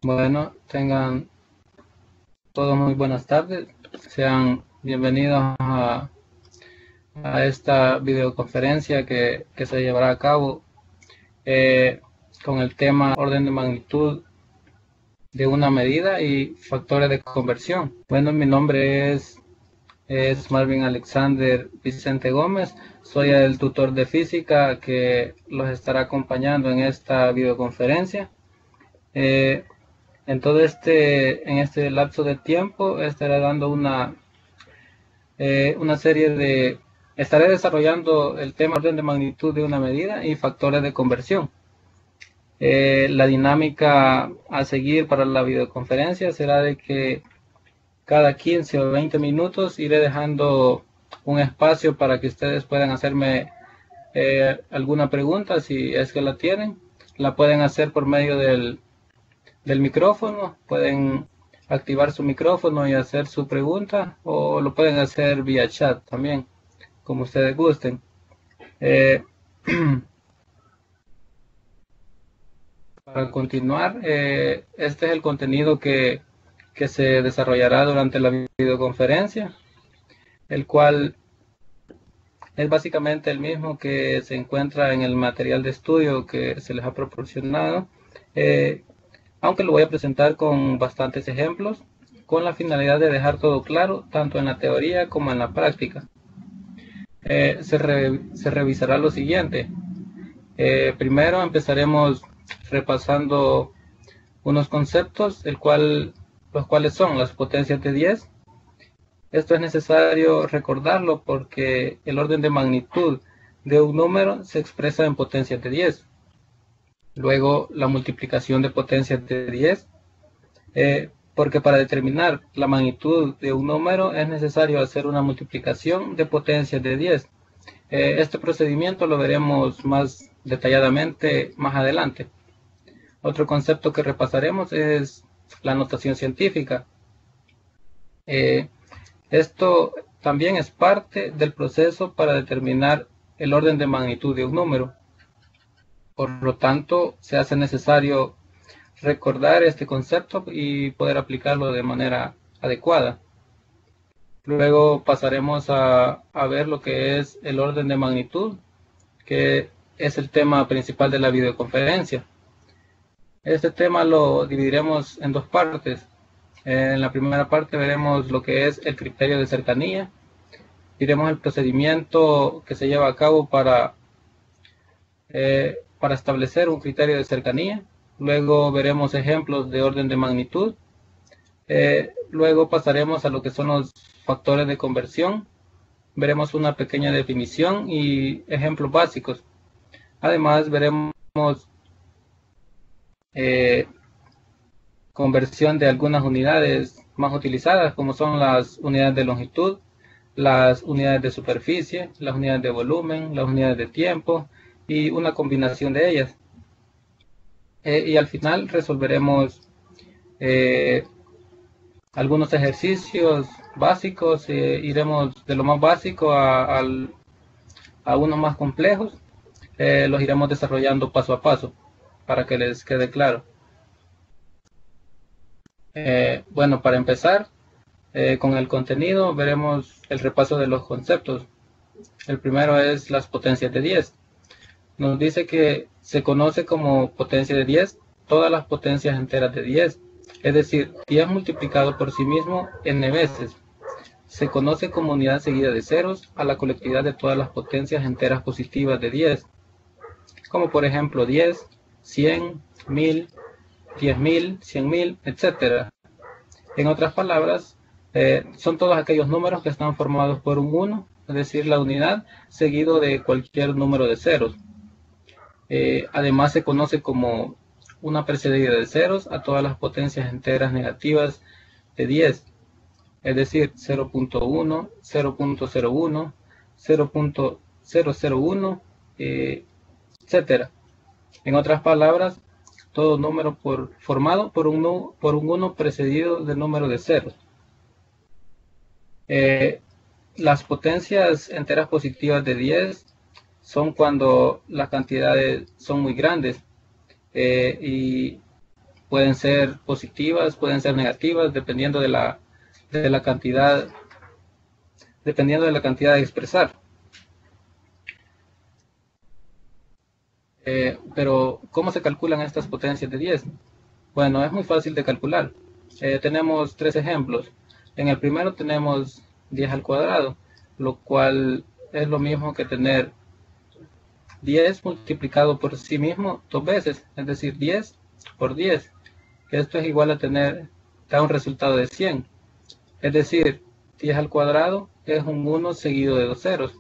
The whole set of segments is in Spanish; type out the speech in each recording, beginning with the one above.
Bueno, tengan todos muy buenas tardes. Sean bienvenidos a esta videoconferencia que se llevará a cabo con el tema orden de magnitud de una medida y factores de conversión. Bueno, mi nombre es Marvin Alexander Vicente Gómez. Soy el tutor de física que los estará acompañando en esta videoconferencia. En este lapso de tiempo estaré dando una serie estaré desarrollando el tema orden de magnitud de una medida y factores de conversión. La dinámica a seguir para la videoconferencia será de que cada 15 o 20 minutos iré dejando un espacio para que ustedes puedan hacerme alguna pregunta si es que la tienen. La pueden hacer por medio del micrófono, pueden activar su micrófono y hacer su pregunta, o lo pueden hacer vía chat también, como ustedes gusten. Para continuar, este es el contenido que se desarrollará durante la videoconferencia, el cual es básicamente el mismo que se encuentra en el material de estudio que se les ha proporcionado, aunque lo voy a presentar con bastantes ejemplos, con la finalidad de dejar todo claro, tanto en la teoría como en la práctica. Se revisará lo siguiente. Primero empezaremos repasando unos conceptos, los cuales son las potencias de 10. Esto es necesario recordarlo porque el orden de magnitud de un número se expresa en potencias de 10. Luego la multiplicación de potencias de 10, porque para determinar la magnitud de un número es necesario hacer una multiplicación de potencias de 10. Este procedimiento lo veremos más detalladamente más adelante. Otro concepto que repasaremos es la notación científica. Esto también es parte del proceso para determinar el orden de magnitud de un número. Por lo tanto, se hace necesario recordar este concepto y poder aplicarlo de manera adecuada. Luego pasaremos a ver lo que es el orden de magnitud, que es el tema principal de la videoconferencia. Este tema lo dividiremos en dos partes. En la primera parte veremos lo que es el criterio de cercanía. Diremos el procedimiento que se lleva a cabo para establecer un criterio de cercanía. Luego veremos ejemplos de orden de magnitud. Luego pasaremos a lo que son los factores de conversión. Veremos una pequeña definición y ejemplos básicos. Además veremos conversión de algunas unidades más utilizadas, como son las unidades de longitud, las unidades de superficie, las unidades de volumen, las unidades de tiempo y una combinación de ellas. Y al final resolveremos algunos ejercicios básicos, iremos de lo más básico a unos más complejos, los iremos desarrollando paso a paso para que les quede claro. Bueno, para empezar con el contenido, veremos el repaso de los conceptos. El primero es las potencias de 10. Nos dice que se conoce como potencia de 10 todas las potencias enteras de 10, es decir, 10 multiplicado por sí mismo n veces. Se conoce como unidad seguida de ceros a la colectividad de todas las potencias enteras positivas de 10, como por ejemplo 10, 100, 1000, 10.000, 100.000, etc. En otras palabras, son todos aquellos números que están formados por un 1, es decir, la unidad, seguido de cualquier número de ceros. Además se conoce como una precedida de ceros a todas las potencias enteras negativas de 10, es decir, 0.1, 0.01, 0.001, etc. En otras palabras, todo número formado por un 1 precedido del número de ceros. Las potencias enteras positivas de 10 son cuando las cantidades son muy grandes y pueden ser positivas, pueden ser negativas, dependiendo de la cantidad, dependiendo de la cantidad de expresar. Pero, ¿cómo se calculan estas potencias de 10? Bueno, es muy fácil de calcular. Tenemos tres ejemplos. En el primero tenemos 10 al cuadrado, lo cual es lo mismo que tener 10 multiplicado por sí mismo dos veces, es decir, 10 por 10. Esto es igual a tener, da un resultado de 100. Es decir, 10 al cuadrado es un 1 seguido de dos ceros.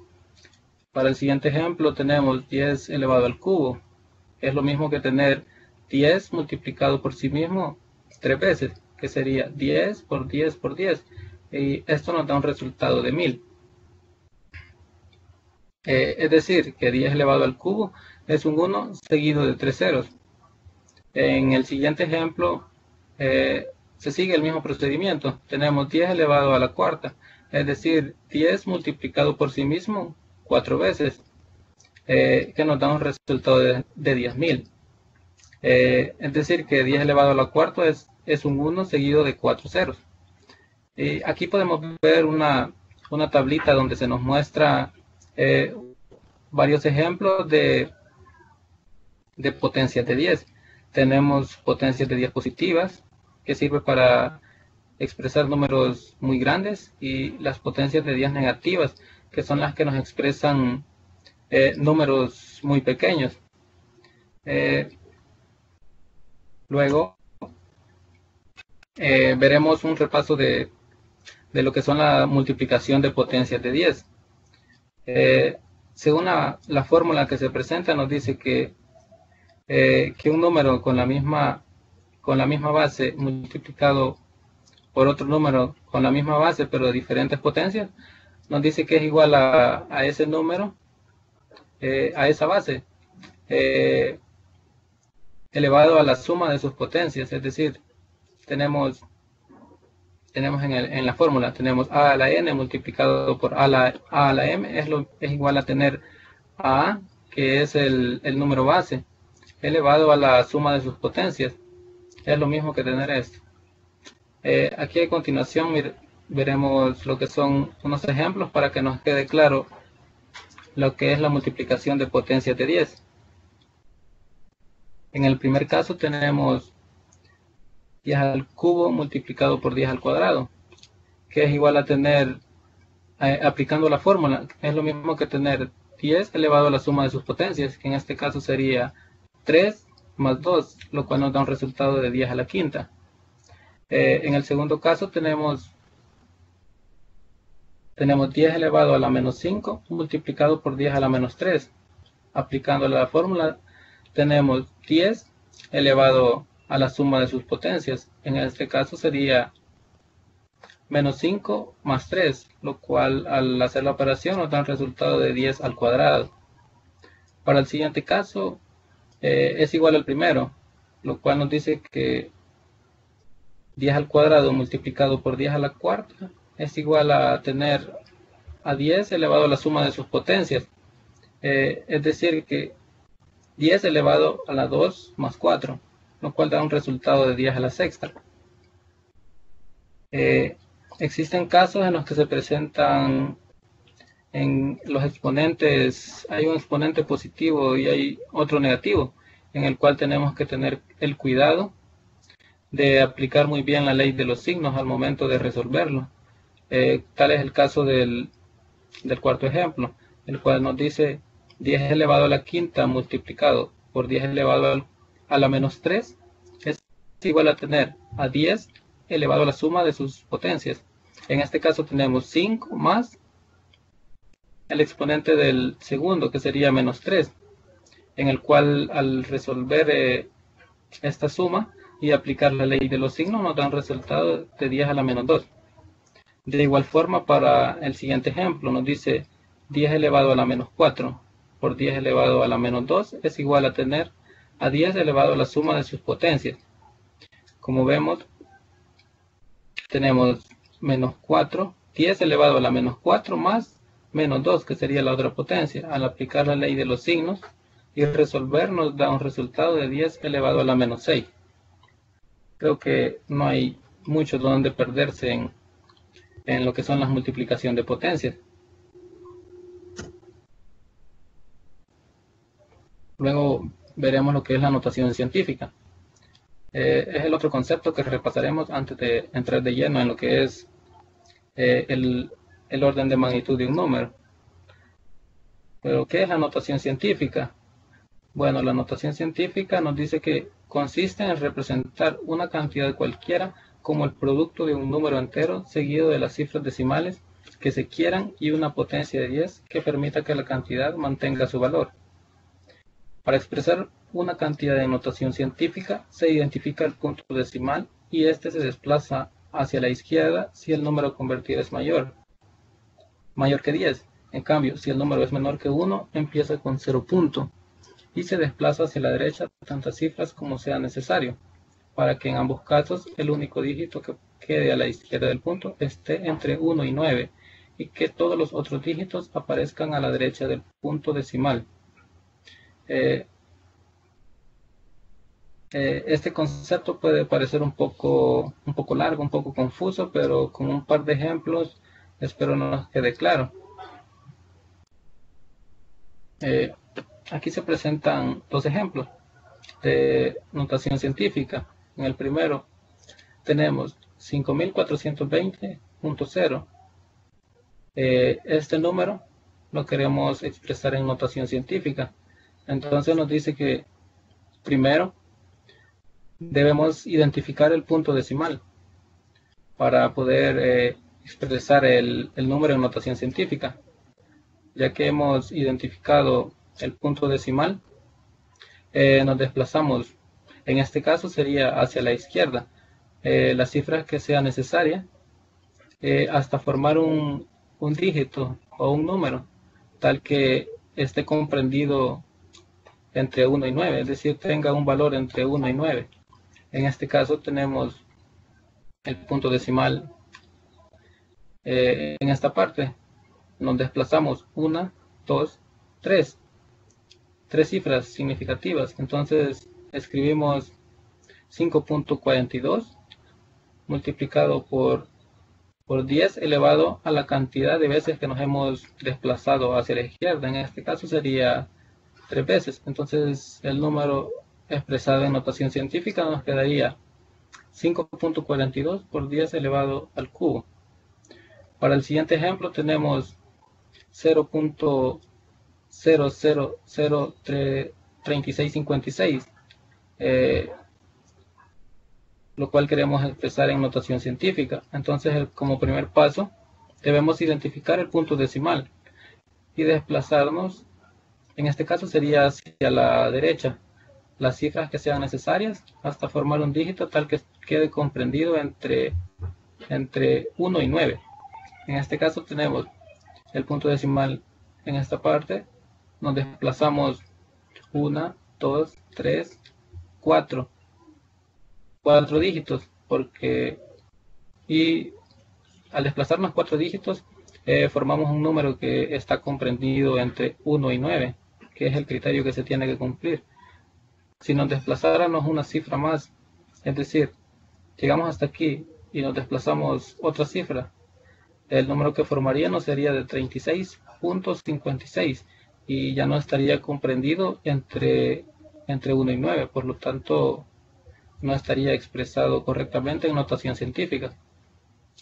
Para el siguiente ejemplo tenemos 10 elevado al cubo. Es lo mismo que tener 10 multiplicado por sí mismo tres veces, que sería 10 por 10 por 10. Y esto nos da un resultado de 1000. Es decir, que 10 elevado al cubo es un 1 seguido de tres ceros. En el siguiente ejemplo se sigue el mismo procedimiento. Tenemos 10 elevado a la cuarta, es decir, 10 multiplicado por sí mismo 4 veces, que nos da un resultado de 10.000. Es decir, que 10 elevado a la cuarta es un 1 seguido de 4 ceros. Y aquí podemos ver una tablita donde se nos muestra varios ejemplos de potencias de 10. Tenemos potencias de 10 positivas, que sirve para expresar números muy grandes, y las potencias de 10 negativas, que son las que nos expresan números muy pequeños. Luego veremos un repaso de lo que son la multiplicación de potencias de 10. Según la fórmula que se presenta, nos dice que un número con la misma base multiplicado por otro número con la misma base pero de diferentes potencias, nos dice que es igual a ese número, a esa base, elevado a la suma de sus potencias. Es decir, tenemos en la fórmula, tenemos a a la n multiplicado por a a la m, es igual a tener a, que es el número base, elevado a la suma de sus potencias. Es lo mismo que tener esto. Aquí a continuación veremos lo que son unos ejemplos para que nos quede claro lo que es la multiplicación de potencias de 10. En el primer caso tenemos 10 al cubo multiplicado por 10 al cuadrado, que es igual a tener, aplicando la fórmula, es lo mismo que tener 10 elevado a la suma de sus potencias, que en este caso sería 3 más 2, lo cual nos da un resultado de 10 a la quinta. En el segundo caso tenemos 10 elevado a la menos 5 multiplicado por 10 a la menos 3. Aplicando la fórmula tenemos 10 elevado a la suma de sus potencias. En este caso sería menos 5 más 3, lo cual al hacer la operación nos da un resultado de 10 al cuadrado. Para el siguiente caso es igual al primero, lo cual nos dice que 10 al cuadrado multiplicado por 10 a la cuarta es igual a tener a 10 elevado a la suma de sus potencias. Es decir, que 10 elevado a la 2 más 4, lo cual da un resultado de 10 a la sexta. Existen casos en los que se presentan en los exponentes, hay un exponente positivo y hay otro negativo, en el cual tenemos que tener el cuidado de aplicar muy bien la ley de los signos al momento de resolverlo. Tal es el caso del cuarto ejemplo, el cual nos dice 10 elevado a la quinta multiplicado por 10 elevado a la menos 3 es igual a tener a 10 elevado a la suma de sus potencias. En este caso tenemos 5 más el exponente del segundo, que sería menos 3, en el cual al resolver esta suma y aplicar la ley de los signos nos da un resultado de 10 a la menos 2. De igual forma, para el siguiente ejemplo nos dice 10 elevado a la menos 4 por 10 elevado a la menos 2 es igual a tener a 10 elevado a la suma de sus potencias. Como vemos, tenemos menos 4, 10 elevado a la menos 4 más menos 2, que sería la otra potencia. Al aplicar la ley de los signos y resolver nos da un resultado de 10 elevado a la menos 6. creo que no hay mucho donde perderse en lo que son las multiplicación de potencias. Luego veremos lo que es la notación científica. Es el otro concepto que repasaremos antes de entrar de lleno en lo que es el orden de magnitud de un número. Pero, ¿qué es la notación científica? Bueno, la notación científica nos dice que consiste en representar una cantidad cualquiera como el producto de un número entero seguido de las cifras decimales que se quieran y una potencia de 10 que permita que la cantidad mantenga su valor. Para expresar una cantidad en notación científica se identifica el punto decimal y este se desplaza hacia la izquierda si el número convertido es mayor que 10. En cambio, si el número es menor que 1, empieza con 0 punto y se desplaza hacia la derecha tantas cifras como sea necesario, para que en ambos casos el único dígito que quede a la izquierda del punto esté entre 1 y 9 y que todos los otros dígitos aparezcan a la derecha del punto decimal. Este concepto puede parecer un poco largo, un poco confuso, pero con un par de ejemplos espero nos quede claro. Aquí se presentan dos ejemplos de notación científica. En el primero tenemos 5420.0. Este número lo queremos expresar en notación científica. Entonces nos dice que primero debemos identificar el punto decimal para poder expresar el número en notación científica. Ya que hemos identificado el punto decimal, nos desplazamos, en este caso sería hacia la izquierda, las cifras que sea necesaria hasta formar un dígito o un número tal que esté comprendido entre 1 y 9, es decir, tenga un valor entre 1 y 9. En este caso tenemos el punto decimal en esta parte. Nos desplazamos 1, 2, 3. 3 cifras significativas. Entonces escribimos 5.42 multiplicado por 10 elevado a la cantidad de veces que nos hemos desplazado hacia la izquierda. En este caso sería 3 veces. Entonces el número expresado en notación científica nos quedaría 5.42 por 10 elevado al cubo. Para el siguiente ejemplo tenemos 0.0003656, lo cual queremos expresar en notación científica. Entonces, como primer paso, debemos identificar el punto decimal y desplazarnos, en este caso sería hacia la derecha, las cifras que sean necesarias hasta formar un dígito tal que quede comprendido entre 1 y 9. En este caso tenemos el punto decimal en esta parte, nos desplazamos 1, 2, 3, 4 dígitos, y al desplazarnos 4 dígitos formamos un número que está comprendido entre 1 y 9, que es el criterio que se tiene que cumplir. Si nos desplazáramos una cifra más, es decir, llegamos hasta aquí y nos desplazamos otra cifra, el número que formaríamos sería de 36.56 y ya no estaría comprendido entre 1 y 9, por lo tanto no estaría expresado correctamente en notación científica.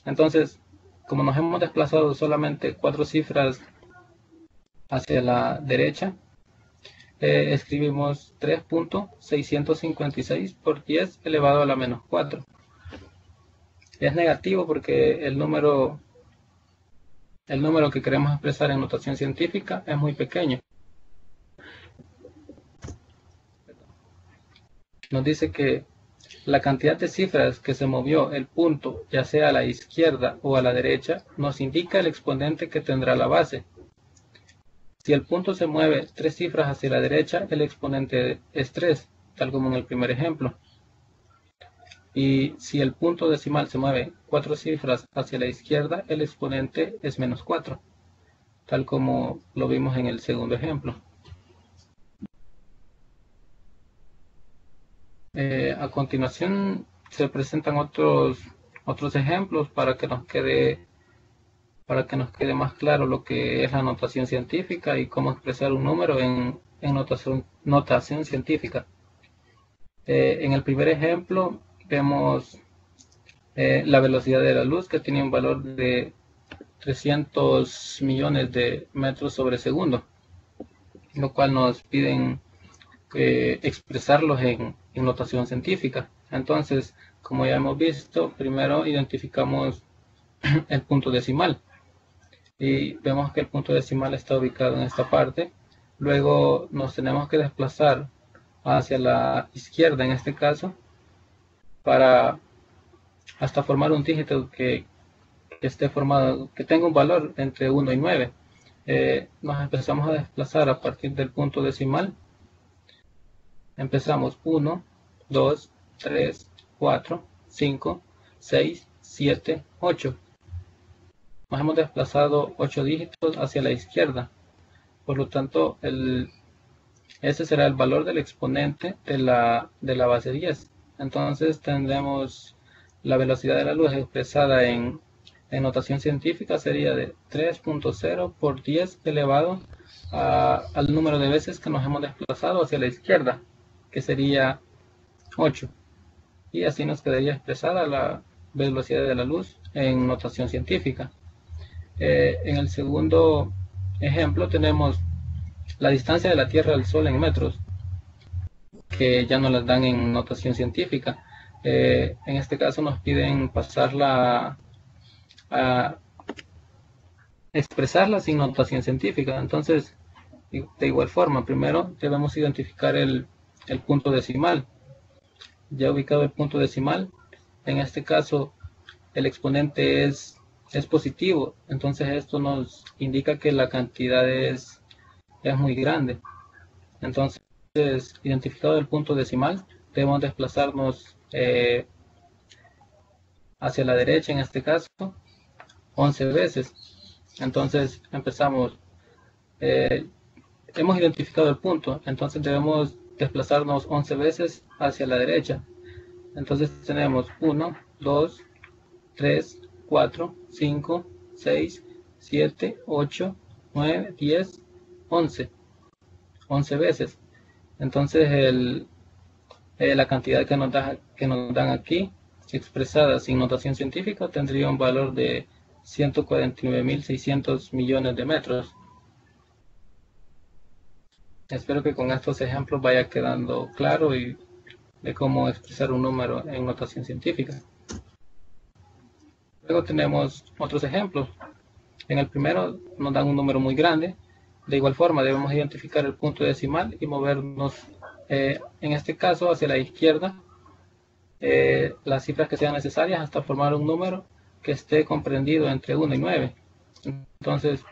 Entonces, como nos hemos desplazado solamente 4 cifras hacia la derecha, escribimos 3.656 por 10 elevado a la menos 4. Es negativo porque el número que queremos expresar en notación científica es muy pequeño. Nos dice que la cantidad de cifras que se movió el punto, ya sea a la izquierda o a la derecha, nos indica el exponente que tendrá la base. Si el punto se mueve 3 cifras hacia la derecha, el exponente es 3, tal como en el primer ejemplo. Y si el punto decimal se mueve 4 cifras hacia la izquierda, el exponente es menos 4, tal como lo vimos en el segundo ejemplo. A continuación se presentan otros ejemplos para que nos quede más claro lo que es la notación científica y cómo expresar un número en notación científica. En el primer ejemplo vemos la velocidad de la luz, que tiene un valor de 300 millones de metros sobre segundo, lo cual nos piden expresarlos en notación científica. Entonces, como ya hemos visto, primero identificamos el punto decimal y vemos que el punto decimal está ubicado en esta parte. Luego nos tenemos que desplazar hacia la izquierda, en este caso, para hasta formar un dígito que esté formado, que tenga un valor entre 1 y 9. Nos empezamos a desplazar a partir del punto decimal. Empezamos 1, 2, 3, 4, 5, 6, 7, 8. Nos hemos desplazado 8 dígitos hacia la izquierda. Por lo tanto, ese será el valor del exponente de la base 10. Entonces tendremos la velocidad de la luz expresada en notación científica sería de 3.0 por 10 elevado al número de veces que nos hemos desplazado hacia la izquierda, que sería 8. Y así nos quedaría expresada la velocidad de la luz en notación científica. En el segundo ejemplo tenemos la distancia de la Tierra al Sol en metros, que ya nos las dan en notación científica. En este caso nos piden pasarla a expresarla sin notación científica. Entonces, de igual forma, primero debemos identificar el punto decimal. Ya ubicado el punto decimal, en este caso el exponente es positivo, entonces esto nos indica que la cantidad es muy grande. Entonces, identificado el punto decimal, debemos desplazarnos hacia la derecha, en este caso 11 veces. Entonces empezamos, hemos identificado el punto, entonces debemos desplazarnos 11 veces hacia la derecha. Entonces tenemos 1, 2, 3, 4, 5, 6, 7, 8, 9, 10, 11. 11 veces. Entonces la cantidad que nos dan aquí, expresada sin notación científica, tendría un valor de 149.600 millones de metros. Espero que con estos ejemplos vaya quedando claro y de cómo expresar un número en notación científica. Luego tenemos otros ejemplos. En el primero nos dan un número muy grande. De igual forma debemos identificar el punto decimal y movernos en este caso hacia la izquierda las cifras que sean necesarias hasta formar un número que esté comprendido entre 1 y 9. Entonces,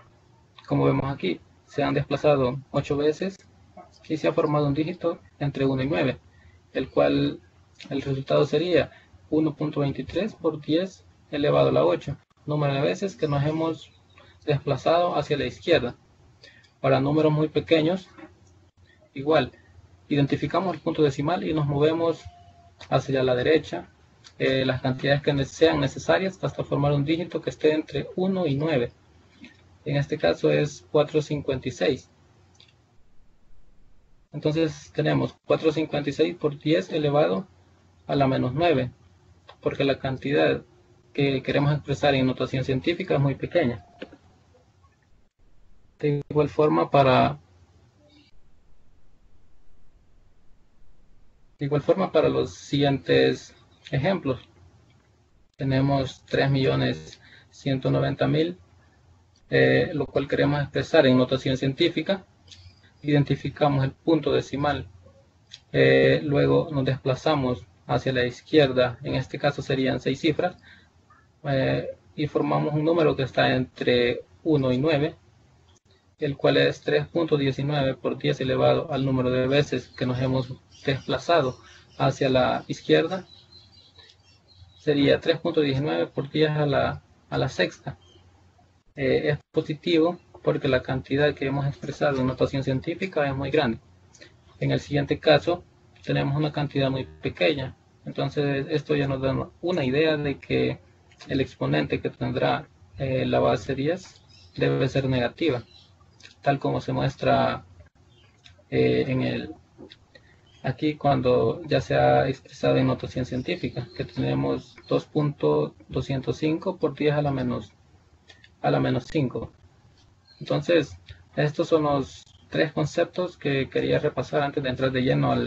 como vemos aquí, se han desplazado 8 veces y se ha formado un dígito entre 1 y 9, el cual el resultado sería 1.23 por 10 elevado a la 8, número de veces que nos hemos desplazado hacia la izquierda. Para números muy pequeños, igual, identificamos el punto decimal y nos movemos hacia la derecha las cantidades que sean necesarias hasta formar un dígito que esté entre 1 y 9. En este caso es 456. Entonces tenemos 456 por 10 elevado a la menos 9, porque la cantidad que queremos expresar en notación científica es muy pequeña. De igual forma para los siguientes ejemplos. Tenemos 3.190.000, lo cual queremos expresar en notación científica. Identificamos el punto decimal. Luego nos desplazamos hacia la izquierda, en este caso serían 6 cifras, y formamos un número que está entre 1 y 9, el cual es 3.19 por 10 elevado al número de veces que nos hemos desplazado hacia la izquierda. Sería 3.19 por 10 a la sexta. Es positivo porque la cantidad que hemos expresado en notación científica es muy grande. En el siguiente caso tenemos una cantidad muy pequeña, Entonces esto ya nos da una idea de que el exponente que tendrá la base 10 debe ser negativa, tal como se muestra en el aquí cuando ya se ha expresado en notación científica, que tenemos 2.205 por 10 a la menos 5. Entonces, estos son los tres conceptos que quería repasar antes de entrar de lleno a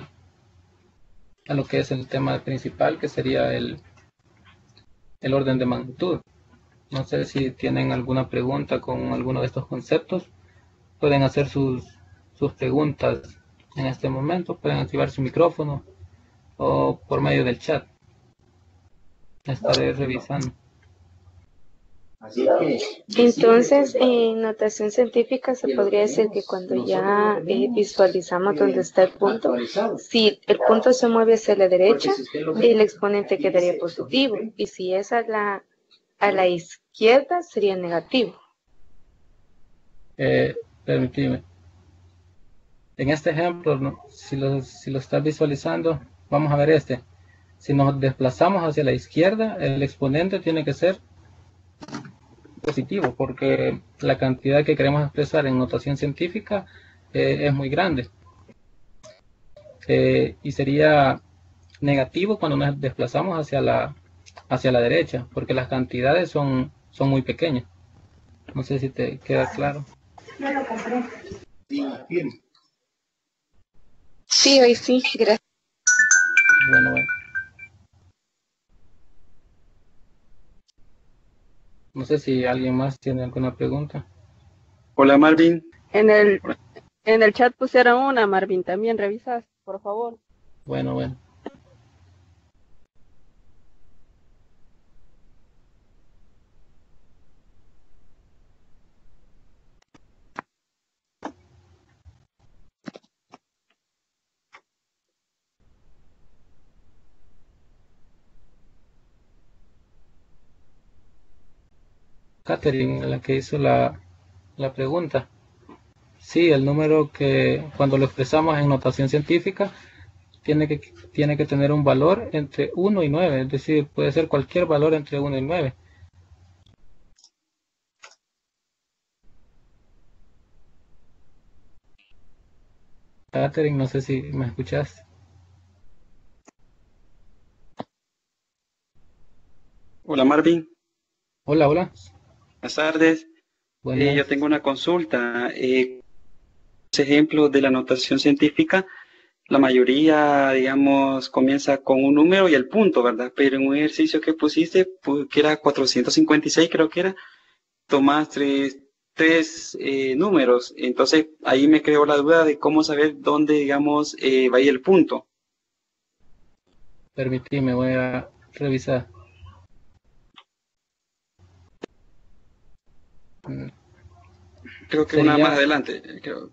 lo que es el tema principal, que sería el orden de magnitud. No sé si tienen alguna pregunta con alguno de estos conceptos. Pueden hacer sus preguntas en este momento. Pueden activar su micrófono o por medio del chat. Estaré revisando. Entonces, en notación científica se podría decir que cuando ya visualizamos dónde está el punto, si el punto se mueve hacia la derecha, el exponente quedaría positivo, y si es a la izquierda, sería negativo. Permíteme. En este ejemplo, ¿no? si lo estás visualizando, vamos a ver este. Si nos desplazamos hacia la izquierda, el exponente tiene que ser positivo, porque la cantidad que queremos expresar en notación científica es muy grande. Y sería negativo cuando nos desplazamos hacia la derecha, porque las cantidades son muy pequeñas. No sé si te queda claro. No lo compré. Sí, hoy sí, gracias. Bueno. No sé si alguien más tiene alguna pregunta. Hola, Marvin. En el chat pusieron una, Marvin, también revisas, por favor. Bueno. Catherine, la que hizo la pregunta. Sí, el número que cuando lo expresamos en notación científica tiene que tener un valor entre 1 y 9, es decir, puede ser cualquier valor entre 1 y 9. Catherine, no sé si me escuchas. Hola, Marvin. Hola. Buenas tardes. Buenas. Yo tengo una consulta. Ejemplos de la notación científica, la mayoría, digamos, comienza con un número y el punto, ¿verdad? Pero en un ejercicio que pusiste, que era 456, creo que era, tomaste tres números. Entonces, ahí me creó la duda de cómo saber dónde, digamos, va a ir el punto. Permíteme, voy a revisar. Creo que una más adelante, creo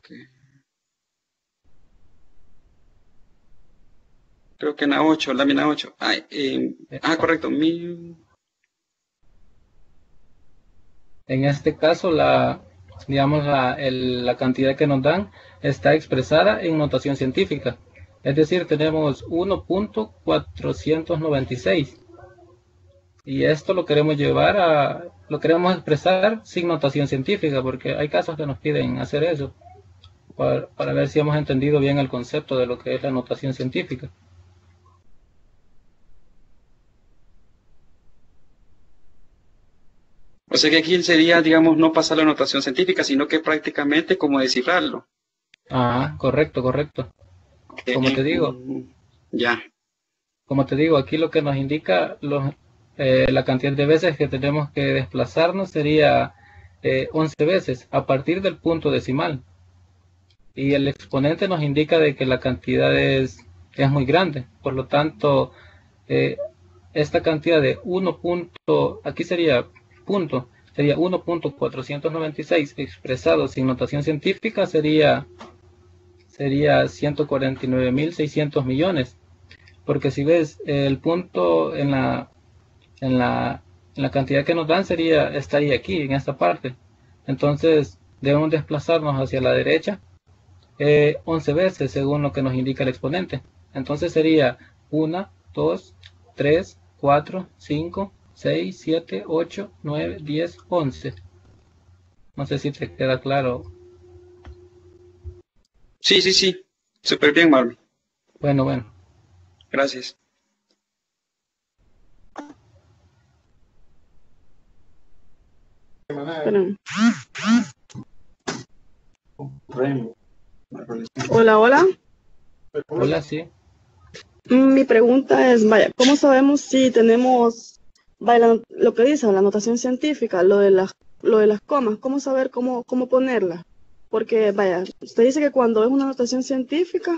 que en la 8, lámina 8. Correcto. En este caso, digamos, la cantidad que nos dan está expresada en notación científica. Es decir, tenemos 1.496. Y esto lo queremos lo queremos expresar sin notación científica, porque hay casos que nos piden hacer eso, para ver si hemos entendido bien el concepto de lo que es la notación científica. O sea que aquí sería, digamos, no pasar la notación científica, sino que prácticamente como descifrarlo. Correcto. Como te digo. Ya. Como te digo, aquí lo que nos indica la cantidad de veces que tenemos que desplazarnos sería 11 veces a partir del punto decimal. Y el exponente nos indica de que la cantidad es muy grande. Por lo tanto, esta cantidad de aquí sería 1.496 expresado sin notación científica sería 149.600 millones. Porque si ves el punto en la cantidad que nos dan estaría aquí, en esta parte. Entonces debemos desplazarnos hacia la derecha 11 veces según lo que nos indica el exponente. Entonces sería 1 2, 3, 4, 5, 6, 7, 8, 9, 10, 11. No sé si te queda claro. Sí, sí, sí. Súper bien, Marvin. Bueno. Gracias. Espérame. Hola, hola. Hola, sí. Mi pregunta es, vaya, ¿cómo sabemos si tenemos, vaya, lo que dice la notación científica, lo de las comas, cómo saber cómo ponerlas? Porque, vaya, usted dice que cuando es una notación científica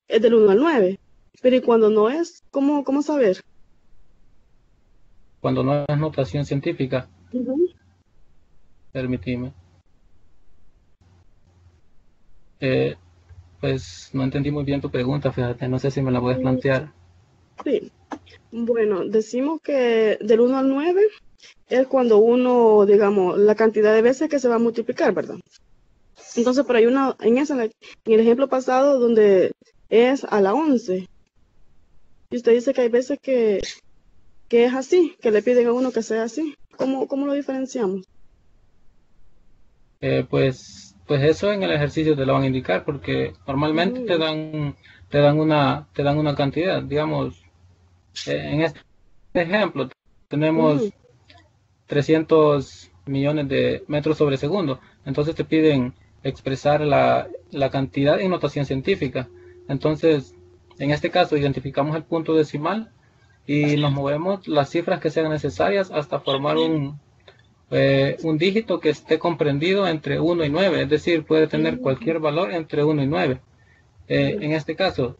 es del 1 al 9, pero ¿y cuando no es? ¿Cómo saber? Cuando no es notación científica, permíteme. Pues no entendí muy bien tu pregunta, fíjate, no sé si me la puedes plantear. Sí. Bueno, decimos que del 1 al 9 es cuando uno, digamos, la cantidad de veces que se va a multiplicar, ¿verdad? Entonces, pero hay una, en el ejemplo pasado, donde es a la 11. Y usted dice que hay veces que es así, que le piden a uno que sea así. ¿Cómo lo diferenciamos? Pues eso en el ejercicio te lo van a indicar, porque normalmente te dan una cantidad, digamos, en este ejemplo tenemos 300 millones de metros sobre segundo, entonces te piden expresar la cantidad en notación científica. Entonces, en este caso identificamos el punto decimal y nos movemos las cifras que sean necesarias hasta formar un dígito que esté comprendido entre 1 y 9, es decir, puede tener cualquier valor entre 1 y 9. En este caso,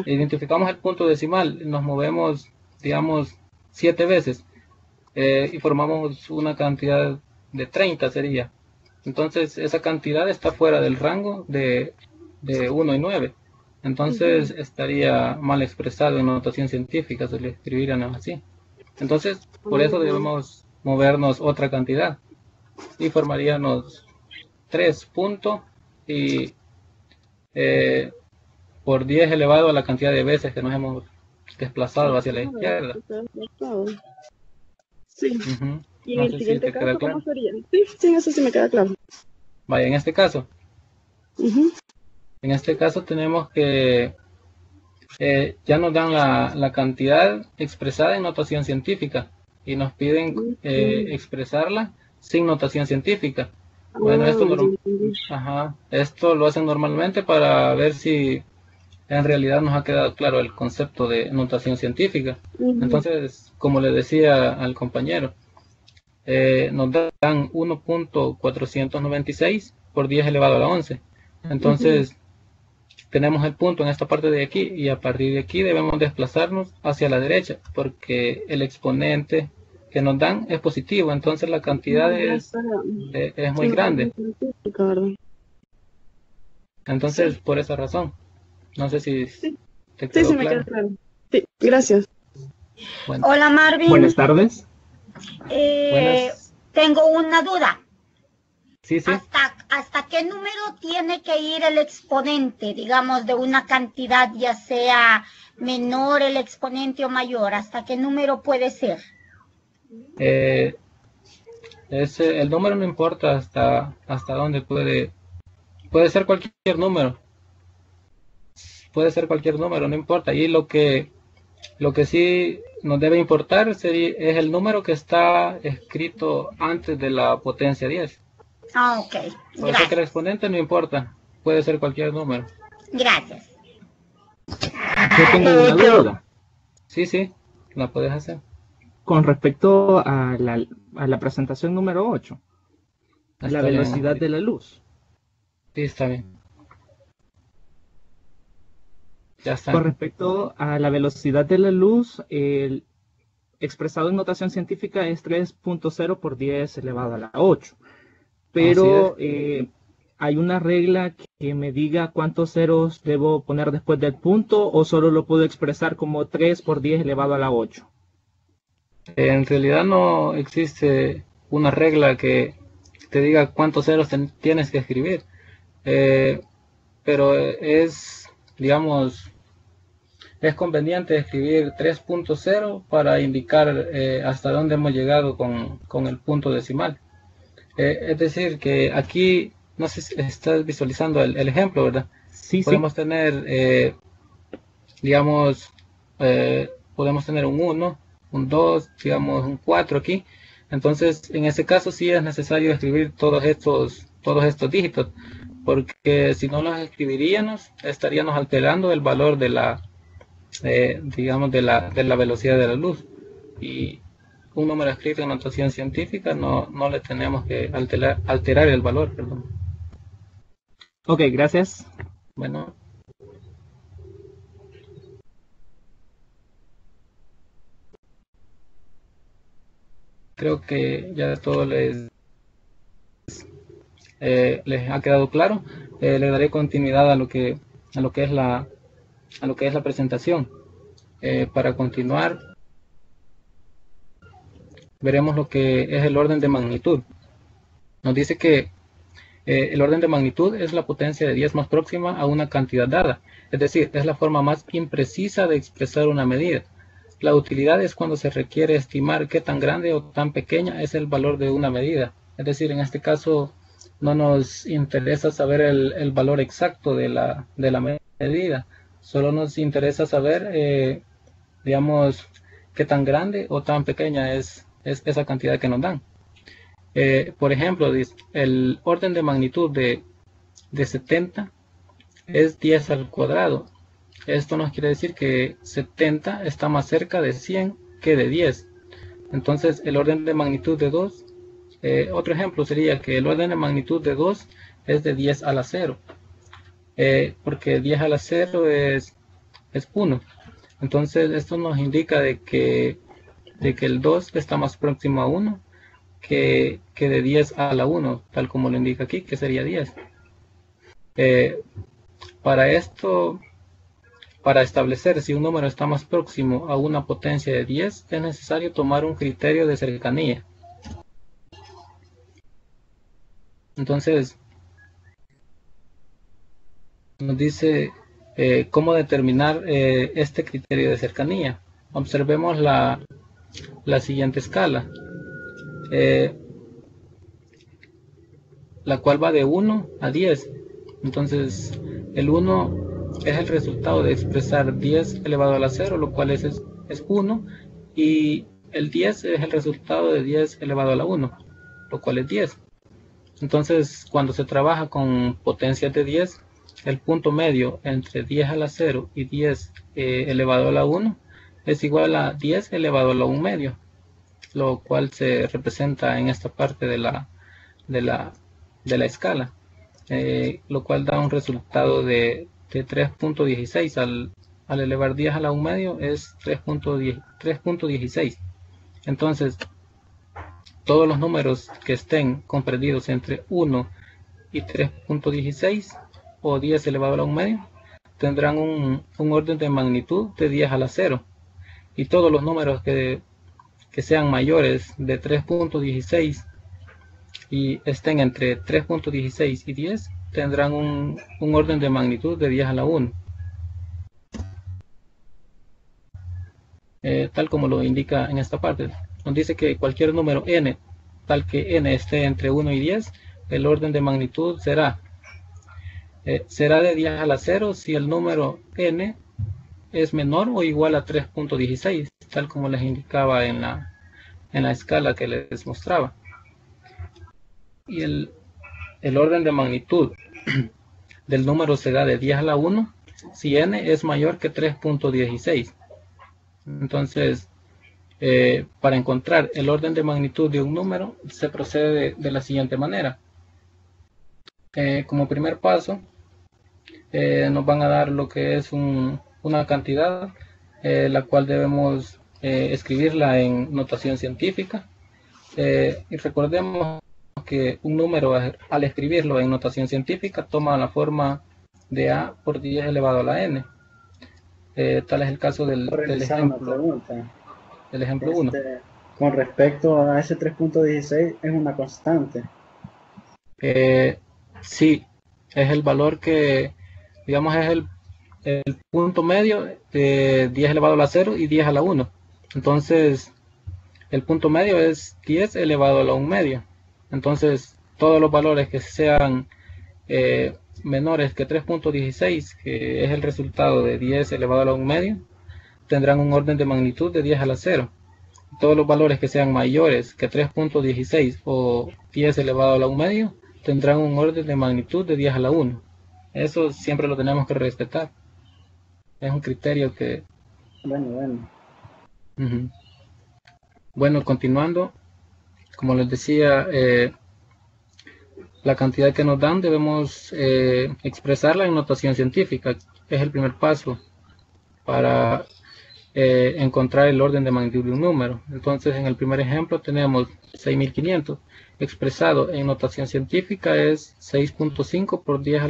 identificamos el punto decimal, nos movemos, digamos, 7 veces y formamos una cantidad de 30 sería. Entonces, esa cantidad está fuera del rango de 1 y 9. Entonces, estaría mal expresado en notación científica, se le escribirían así. Entonces, por eso debemos movernos otra cantidad y formaríamos 3 puntos y por 10 elevado a la cantidad de veces que nos hemos desplazado hacia la izquierda. Sí. Uh-huh. ¿Y en No el sé si siguiente te queda caso claro. cómo sería? Sí, en eso sí me queda claro. Vaya, en este caso tenemos que ya nos dan la cantidad expresada en notación científica y nos piden expresarla sin notación científica. Bueno, esto lo hacen normalmente para ver si en realidad nos ha quedado claro el concepto de notación científica. Entonces, como le decía al compañero, nos dan 1.496 por 10 elevado a la 11. Entonces, tenemos el punto en esta parte de aquí y a partir de aquí debemos desplazarnos hacia la derecha porque el exponente que nos dan es positivo, entonces la cantidad es muy grande. Entonces, por esa razón, no sé si te quedó me claro. queda claro. Sí, gracias. Bueno. Hola, Marvin. Buenas tardes. Tengo una duda. Sí. ¿Hasta qué número tiene que ir el exponente, digamos, de una cantidad, ya sea menor el exponente o mayor? ¿Hasta qué número puede ser? El número no importa hasta dónde puede ser cualquier número. Puede ser cualquier número, no importa. Y lo que sí nos debe importar es el número que está escrito antes de la potencia 10. Ok. Por eso que el exponente no importa. Puede ser cualquier número. Gracias. Yo tengo una duda. Sí, la puedes hacer. Con respecto a la presentación número 8, la velocidad de la luz. Sí, está bien. Ya está. Con respecto a la velocidad de la luz, el expresado en notación científica es 3.0 por 10 elevado a la 8. Pero hay una regla que me diga cuántos ceros debo poner después del punto o solo lo puedo expresar como 3 por 10 elevado a la 8. En realidad no existe una regla que te diga cuántos ceros tienes que escribir. Pero es, digamos, es conveniente escribir 3.0 para indicar hasta dónde hemos llegado con el punto decimal. Es decir, que aquí, no sé si estás visualizando el ejemplo, ¿verdad? Sí, podemos tener, digamos, podemos tener un 1, un 2, digamos un 4 aquí. Entonces, en ese caso sí es necesario escribir todos estos dígitos, porque si no los escribiríamos, estaríamos alterando el valor de la, digamos, de la velocidad de la luz. Y un número escrito en notación científica no le tenemos que alterar el valor, perdón. Ok, gracias. Bueno. Creo que ya todo les ha quedado claro. Le daré continuidad a lo que es la presentación. Para continuar, veremos lo que es el orden de magnitud. Nos dice que el orden de magnitud es la potencia de 10 más próxima a una cantidad dada, es decir, es la forma más imprecisa de expresar una medida. La utilidad es cuando se requiere estimar qué tan grande o tan pequeña es el valor de una medida. Es decir, en este caso no nos interesa saber el valor exacto de la medida, solo nos interesa saber, digamos, qué tan grande o tan pequeña es esa cantidad que nos dan. Por ejemplo, el orden de magnitud de 70 es 10 al cuadrado. Esto nos quiere decir que 70 está más cerca de 100 que de 10. Entonces, el orden de magnitud de 2, otro ejemplo sería que el orden de magnitud de 2 es de 10 a la 0. Porque 10 a la 0 es 1. Entonces, esto nos indica de que el 2 está más próximo a 1 que de 10 a la 1, tal como lo indica aquí, que sería 10. Para esto, para establecer si un número está más próximo a una potencia de 10, es necesario tomar un criterio de cercanía. Entonces, nos dice cómo determinar este criterio de cercanía. Observemos la siguiente escala, la cual va de 1 a 10. Entonces, el 1 es el resultado de expresar 10 elevado a la 0, lo cual es 1, y el 10 es el resultado de 10 elevado a la 1, lo cual es 10. Entonces, cuando se trabaja con potencias de 10, el punto medio entre 10 a la 0 y 10 elevado a la 1 es igual a 10 elevado a la 1 medio, lo cual se representa en esta parte de la escala, lo cual da un resultado de 3.16. Al elevar 10 a la 1 medio es 3.16. Entonces, todos los números que estén comprendidos entre 1 y 3.16 o 10 elevado a la 1 medio tendrán un orden de magnitud de 10 a la 0. Y todos los números que sean mayores de 3.16 y estén entre 3.16 y 10 tendrán un orden de magnitud de 10 a la 1. Tal como lo indica en esta parte. Nos dice que cualquier número n, tal que n esté entre 1 y 10, el orden de magnitud será de 10 a la 0 si el número n es menor o igual a 3.16, tal como les indicaba en la escala que les mostraba. Y el orden de magnitud del número será de 10 a la 1 si n es mayor que 3.16. Entonces, para encontrar el orden de magnitud de un número, se procede de la siguiente manera. Como primer paso, nos van a dar lo que es una cantidad, la cual debemos escribirla en notación científica. Y recordemos que un número, al escribirlo en notación científica, toma la forma de a por 10 elevado a la n. Tal es el caso del ejemplo 1. Con respecto a ese 3.16, ¿es una constante? Sí, es el valor que, digamos, es el punto medio de 10 elevado a la 0 y 10 a la 1. Entonces, el punto medio es 10 elevado a la 1 medio. Entonces, todos los valores que sean menores que 3.16, que es el resultado de 10 elevado a la 1 medio, tendrán un orden de magnitud de 10 a la 0. Todos los valores que sean mayores que 3.16 o 10 elevado a la 1 medio, tendrán un orden de magnitud de 10 a la 1. Eso siempre lo tenemos que respetar. Es un criterio que... Bueno. Bueno, continuando, como les decía, la cantidad que nos dan debemos expresarla en notación científica. Es el primer paso para encontrar el orden de magnitud de un número. Entonces, en el primer ejemplo tenemos 6500. Expresado en notación científica es 6.5 por 10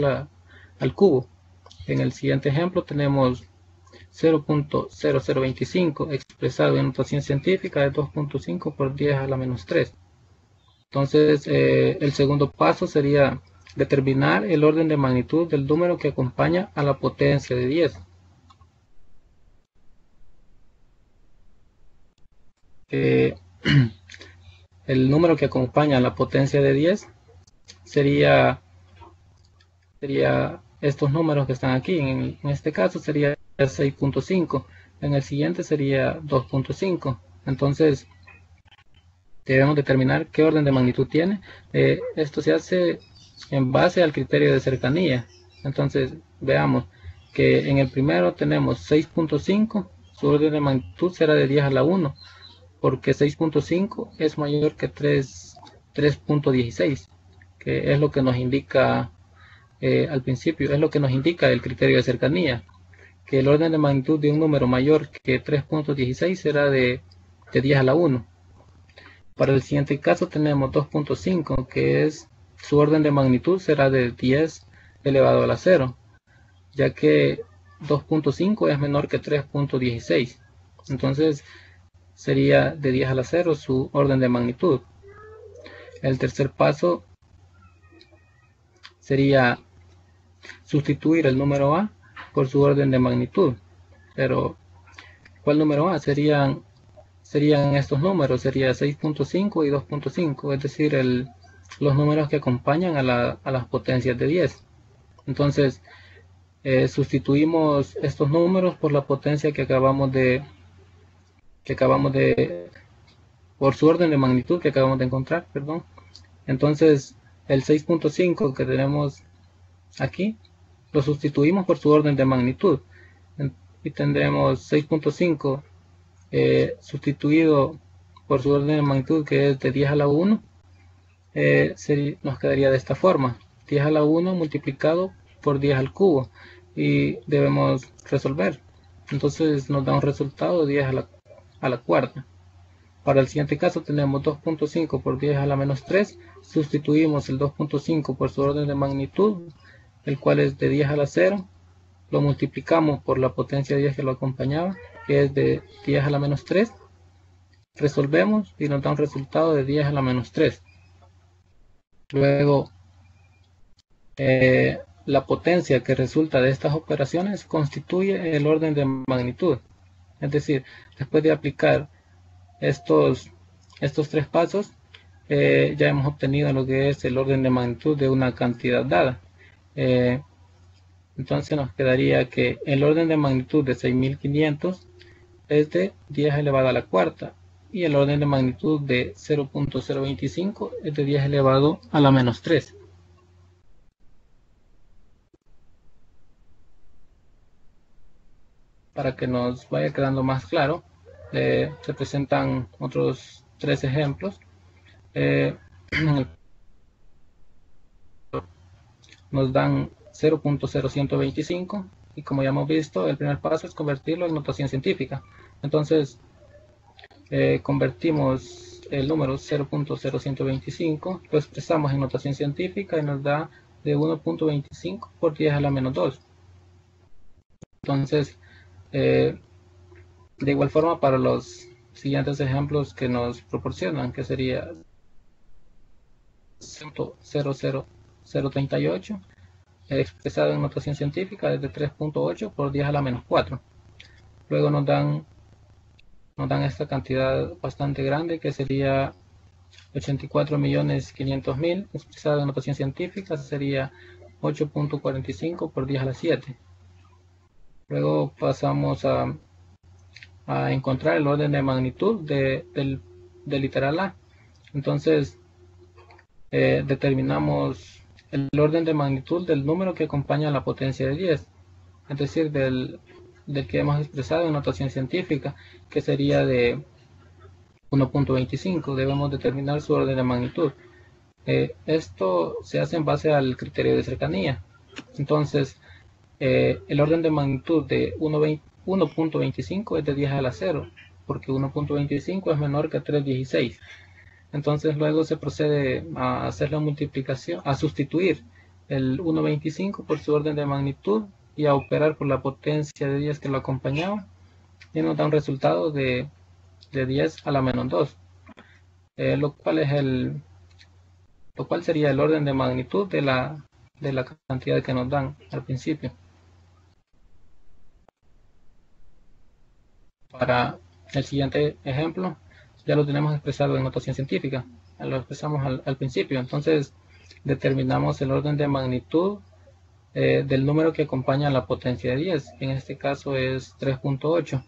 al cubo. En el siguiente ejemplo tenemos 0.0025, expresado en notación científica es 2.5 por 10 a la menos 3. Entonces, el segundo paso sería determinar el orden de magnitud del número que acompaña a la potencia de 10. El número que acompaña a la potencia de 10 sería estos números que están aquí. En este caso sería 6.5, en el siguiente sería 2.5. Entonces debemos determinar qué orden de magnitud tiene. Esto se hace en base al criterio de cercanía. Entonces veamos que en el primero tenemos 6.5, su orden de magnitud será de 10 a la 1, porque 6.5 es mayor que 3.16, que es lo que nos indica al principio, es lo que nos indica el criterio de cercanía, que el orden de magnitud de un número mayor que 3.16 será de 10 a la 1. Para el siguiente caso tenemos 2.5, que es su orden de magnitud será de 10 elevado a la 0, ya que 2.5 es menor que 3.16. Entonces sería de 10 a la 0 su orden de magnitud. El tercer paso sería sustituir el número A por su orden de magnitud. Pero, ¿cuál número A? Serían estos números, sería 6.5 y 2.5, es decir, los números que acompañan a las potencias de 10. Entonces, sustituimos estos números por la potencia que acabamos de por su orden de magnitud que acabamos de encontrar, perdón. Entonces, el 6.5 que tenemos aquí, lo sustituimos por su orden de magnitud. Y tendremos 6.5 sustituido por su orden de magnitud, que es de 10 a la 1. Nos quedaría de esta forma: 10 a la 1 multiplicado por 10 al cubo. Y debemos resolver. Entonces nos da un resultado de 10 a la cuarta. Para el siguiente caso tenemos 2.5 por 10 a la menos 3. Sustituimos el 2.5 por su orden de magnitud, el cual es de 10 a la 0. Lo multiplicamos por la potencia 10 que lo acompañaba, que es de 10 a la menos 3. Resolvemos y nos da un resultado de 10 a la menos 3. Luego, la potencia que resulta de estas operaciones constituye el orden de magnitud. Es decir, después de aplicar estos tres pasos, ya hemos obtenido lo que es el orden de magnitud de una cantidad dada. Entonces nos quedaría que el orden de magnitud de 6500 es de 10 elevado a la cuarta, y el orden de magnitud de 0.025 es de 10 elevado a la menos 3. Para que nos vaya quedando más claro, se presentan otros 3 ejemplos. Nos dan 0.0125, y como ya hemos visto, el primer paso es convertirlo en notación científica. Entonces convertimos el número 0.0125, lo expresamos en notación científica y nos da de 1.25 por 10 a la menos 2. Entonces, de igual forma para los siguientes ejemplos que nos proporcionan, que sería 0.00038, expresado en notación científica es de 3.8 por 10 a la menos 4. Luego nos dan esta cantidad bastante grande que sería 84.500.000, expresado en notación científica sería 8.45 por 10 a la 7. Luego pasamos a encontrar el orden de magnitud del literal A. Entonces determinamos el orden de magnitud del número que acompaña a la potencia de 10, es decir, del que hemos expresado en notación científica, que sería de 1.25. Debemos determinar su orden de magnitud. Esto se hace en base al criterio de cercanía. Entonces, el orden de magnitud de 1.25 es de 10 a la 0, porque 1.25 es menor que 3.16. Entonces luego se procede a hacer la multiplicación, a sustituir el 1.25 por su orden de magnitud y a operar por la potencia de 10 que lo acompañaba, y nos da un resultado de 10 a la menos 2, lo cual sería el orden de magnitud de la cantidad que nos dan al principio. Para el siguiente ejemplo, ya lo tenemos expresado en notación científica, lo expresamos al principio. Entonces determinamos el orden de magnitud del número que acompaña a la potencia de 10, en este caso es 3.8.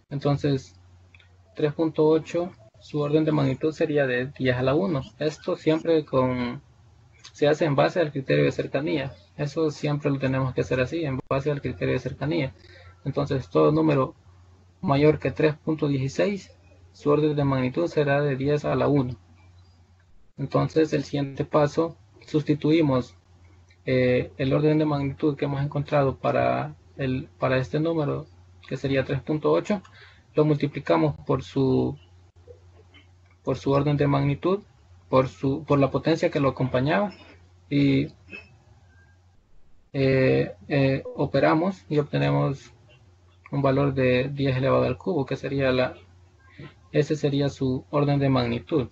Entonces 3.8, su orden de magnitud sería de 10 a la 1. Esto siempre se hace en base al criterio de cercanía. Eso siempre lo tenemos que hacer así, en base al criterio de cercanía. Entonces todo número mayor que 3.16, su orden de magnitud será de 10 a la 1. Entonces el siguiente paso, sustituimos el orden de magnitud que hemos encontrado para este número, que sería 3.8, lo multiplicamos por su orden de magnitud, por la potencia que lo acompañaba, y operamos y obtenemos un valor de 10 elevado al cubo, que sería ese sería su orden de magnitud.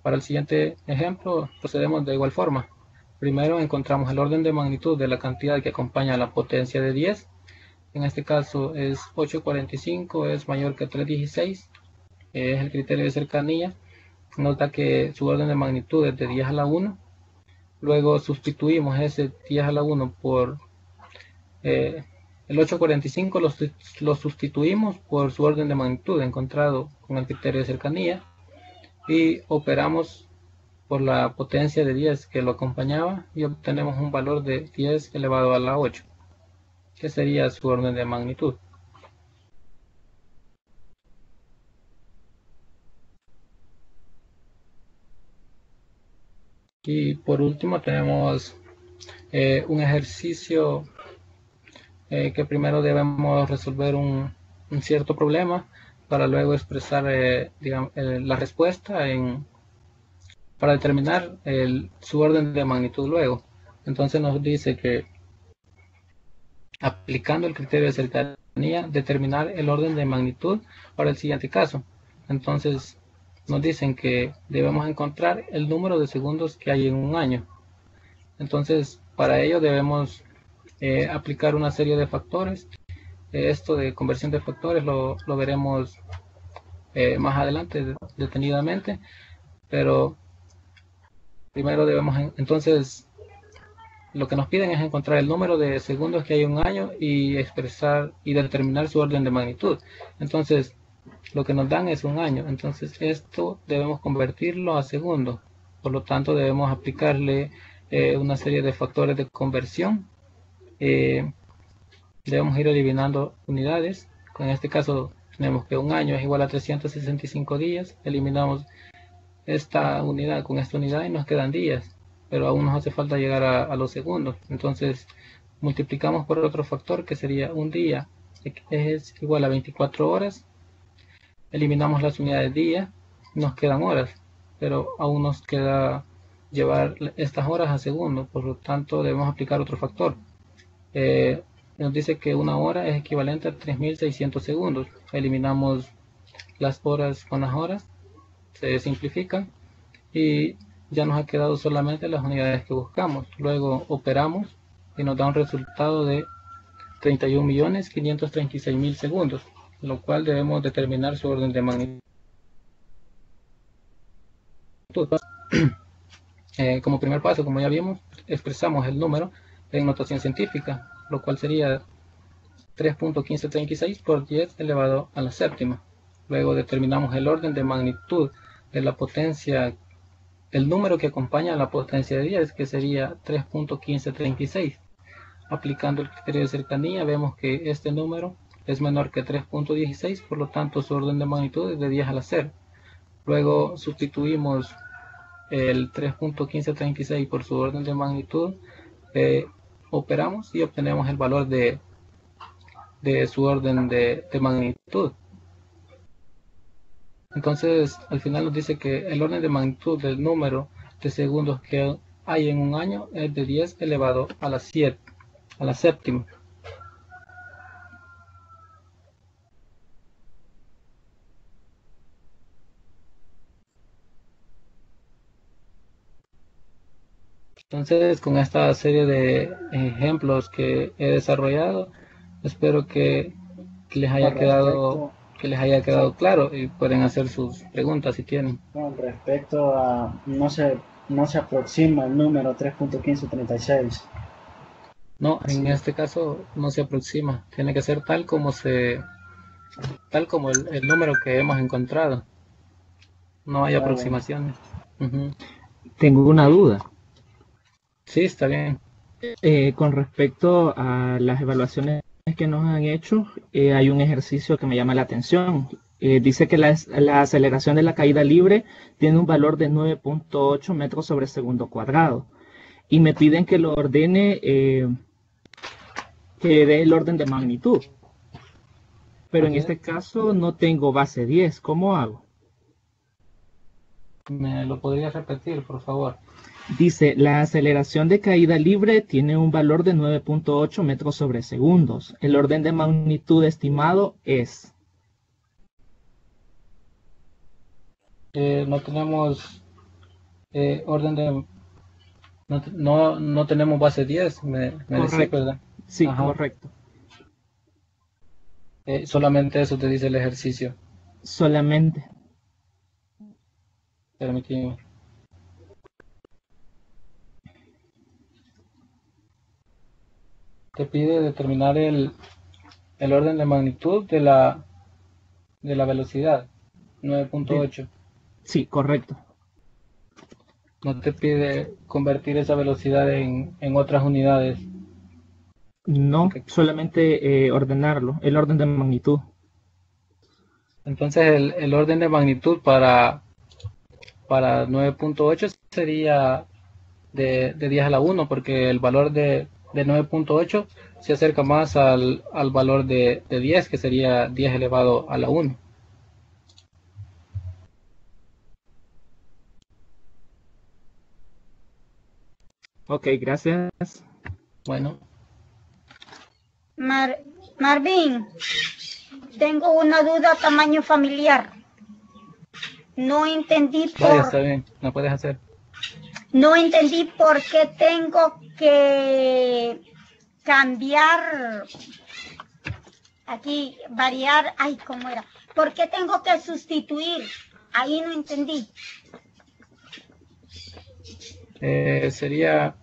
Para el siguiente ejemplo procedemos de igual forma. Primero encontramos el orden de magnitud de la cantidad que acompaña a la potencia de 10. En este caso es 8.45, es mayor que 3.16, es el criterio de cercanía. Nota que su orden de magnitud es de 10 a la 1. Luego sustituimos ese 10 a la 1 por el 8.45, lo sustituimos por su orden de magnitud encontrado con el criterio de cercanía, y operamos por la potencia de 10 que lo acompañaba y obtenemos un valor de 10 elevado a la 8, que sería su orden de magnitud. Y por último tenemos un ejercicio que primero debemos resolver un cierto problema para luego expresar la respuesta para determinar su orden de magnitud luego. Entonces nos dice que aplicando el criterio de cercanía, determinar el orden de magnitud para el siguiente caso. Entonces nos dicen que debemos encontrar el número de segundos que hay en un año. Entonces para ello debemos aplicar una serie de factores. Esto de conversión de factores lo veremos más adelante detenidamente, pero primero debemos, entonces lo que nos piden es encontrar el número de segundos que hay en un año y expresar y determinar su orden de magnitud. Entonces lo que nos dan es un año, entonces esto debemos convertirlo a segundos, por lo tanto debemos aplicarle una serie de factores de conversión. Debemos ir eliminando unidades. En este caso tenemos que un año es igual a 365 días. Eliminamos esta unidad con esta unidad y nos quedan días, pero aún nos hace falta llegar a los segundos. Entonces multiplicamos por otro factor que sería un día es igual a 24 horas. Eliminamos las unidades día, nos quedan horas, pero aún nos queda llevar estas horas a segundos, por lo tanto debemos aplicar otro factor. Nos dice que una hora es equivalente a 3.600 segundos. Eliminamos las horas con las horas, se simplifican y ya nos ha quedado solamente las unidades que buscamos. Luego operamos y nos da un resultado de 31.536.000 segundos, lo cual debemos determinar su orden de magnitud. Como primer paso, como ya vimos, expresamos el número en notación científica, lo cual sería 3.1536 por 10 elevado a la séptima. Luego determinamos el orden de magnitud de la potencia, el número que acompaña a la potencia de 10, que sería 3.1536. Aplicando el criterio de cercanía, vemos que este número es menor que 3.16, por lo tanto su orden de magnitud es de 10 a la 0. Luego sustituimos el 3.1536 por su orden de magnitud, operamos y obtenemos el valor de su orden de magnitud. Entonces al final nos dice que el orden de magnitud del número de segundos que hay en un año es de 10 elevado a la 7, a la séptima. Entonces, con esta serie de ejemplos que he desarrollado, espero que les haya quedado claro, y pueden hacer sus preguntas si tienen. Con respecto a no se aproxima el número 3.1536. No, en este caso no se aproxima, tiene que ser tal como el número que hemos encontrado. No hay aproximaciones. Tengo una duda. Sí, está bien. Con respecto a las evaluaciones que nos han hecho, hay un ejercicio que me llama la atención. Dice que la aceleración de la caída libre tiene un valor de 9.8 metros sobre segundo cuadrado. Y me piden que lo ordene, que dé el orden de magnitud. Pero en este caso no tengo base 10. ¿Cómo hago? ¿Me lo podrías repetir, por favor? Dice, la aceleración de caída libre tiene un valor de 9.8 metros sobre segundos. El orden de magnitud estimado es... no tenemos orden de... No tenemos base 10, me decís, ¿verdad? Sí, correcto. Solamente eso te dice el ejercicio. Solamente. Permíteme. Te pide determinar el orden de magnitud de la velocidad, 9.8. Sí, correcto. No te pide convertir esa velocidad en otras unidades. No, solamente ordenarlo, el orden de magnitud. Entonces el orden de magnitud para 9.8 sería de 10 a la 1, porque el valor de 9.8 se acerca más al valor de 10, que sería 10 elevado a la 1. Ok, gracias. Bueno. Marvin, tengo una duda tamaño familiar. No entendí Vaya, está bien, la puedes hacer. No entendí por qué tengo que cambiar aquí, variar, ay, ¿cómo era? ¿Por qué tengo que sustituir? Ahí no entendí. Sería,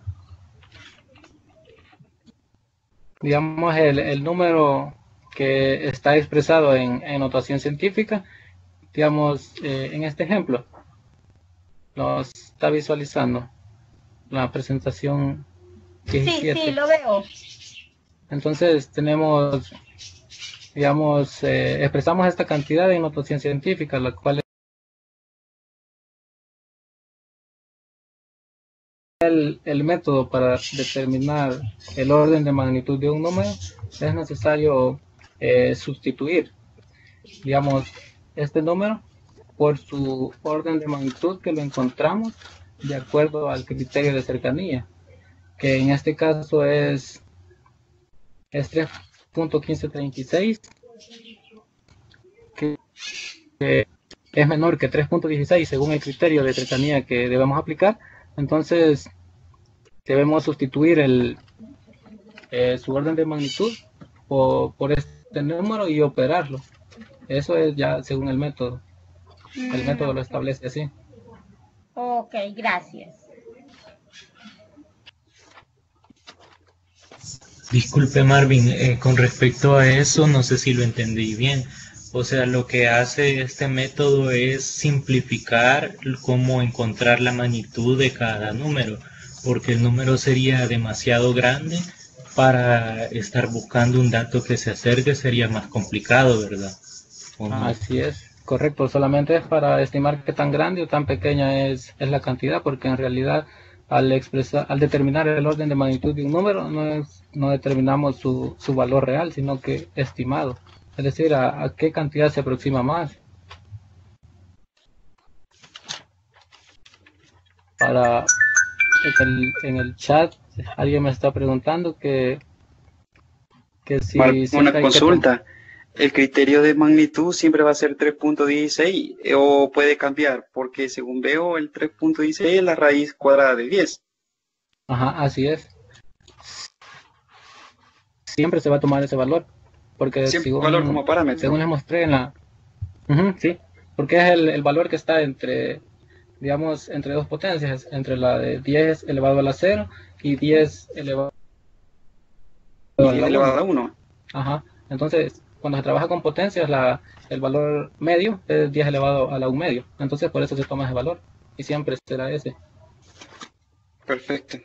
digamos, el número que está expresado en notación científica, digamos, en este ejemplo, nos está visualizando la presentación 17. Sí, lo veo. Entonces tenemos, digamos, expresamos esta cantidad en notación científica, la cual es el método para determinar el orden de magnitud de un número. Es necesario sustituir, digamos, este número por su orden de magnitud, que lo encontramos de acuerdo al criterio de cercanía, que en este caso es 3.1536, que es menor que 3.16 según el criterio de cercanía que debemos aplicar, entonces debemos sustituir su orden de magnitud por este número y operarlo. Eso es ya según el método. El método lo establece así. Ok, gracias. Disculpe Marvin, con respecto a eso, no sé si lo entendí bien. O sea, lo que hace este método es simplificar cómo encontrar la magnitud de cada número, porque el número sería demasiado grande para estar buscando un dato que se acerque, sería más complicado, ¿verdad? ¿O no? Así es, correcto. Solamente es para estimar qué tan grande o tan pequeña es la cantidad, porque en realidad al determinar el orden de magnitud de un número no determinamos su valor real, sino que estimado. Es decir, a qué cantidad se aproxima más. En el chat alguien me está preguntando que si Una consulta. ¿El criterio de magnitud siempre va a ser 3.16 o puede cambiar? Porque según veo, el 3.16 es la raíz cuadrada de 10. Ajá, así es. Siempre se va a tomar ese valor. Porque Siempre valor como parámetro. Según les mostré en la... sí, porque es el valor que está entre dos potencias, entre la de 10 elevado a la 0 y 10 elevado a 1. Ajá, entonces cuando se trabaja con potencias, el valor medio es 10 elevado a la 1 medio. Entonces por eso se toma ese valor y siempre será ese. Perfecto.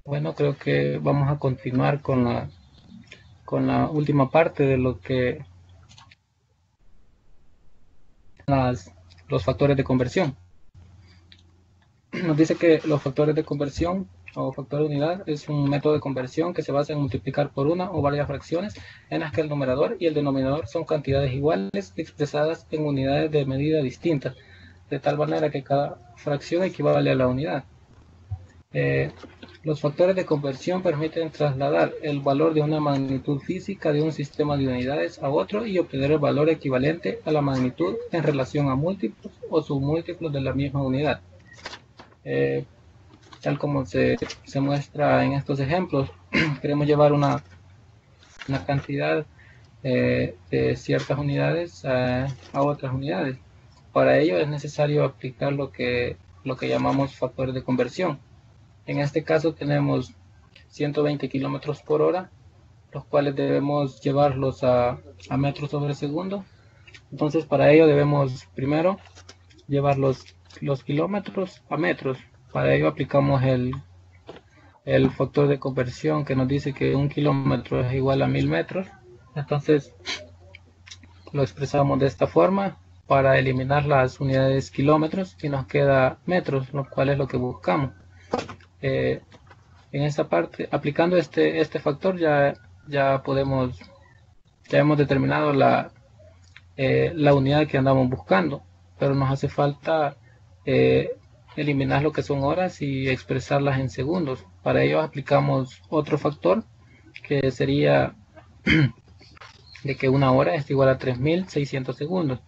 Bueno, creo que vamos a continuar con la última parte de lo que los factores de conversión. Nos dice que los factores de conversión o factor de unidad es un método de conversión que se basa en multiplicar por una o varias fracciones en las que el numerador y el denominador son cantidades iguales expresadas en unidades de medida distintas, de tal manera que cada fracción equivale a la unidad. Los factores de conversión permiten trasladar el valor de una magnitud física de un sistema de unidades a otro y obtener el valor equivalente a la magnitud en relación a múltiplos o submúltiplos de la misma unidad. Tal como se muestra en estos ejemplos, queremos llevar una cantidad de ciertas unidades a otras unidades. Para ello es necesario aplicar lo que llamamos factores de conversión. En este caso tenemos 120 kilómetros por hora, los cuales debemos llevarlos a metros sobre segundo. Entonces para ello debemos primero llevar los kilómetros a metros. Para ello aplicamos el factor de conversión que nos dice que 1 kilómetro es igual a 1000 metros. Entonces lo expresamos de esta forma para eliminar las unidades kilómetros y nos queda metros, lo cual es lo que buscamos. En esta parte, aplicando este factor ya hemos determinado la unidad que andamos buscando, pero nos hace falta eliminar lo que son horas y expresarlas en segundos. Para ello aplicamos otro factor que sería de que una hora es igual a 3600 segundos.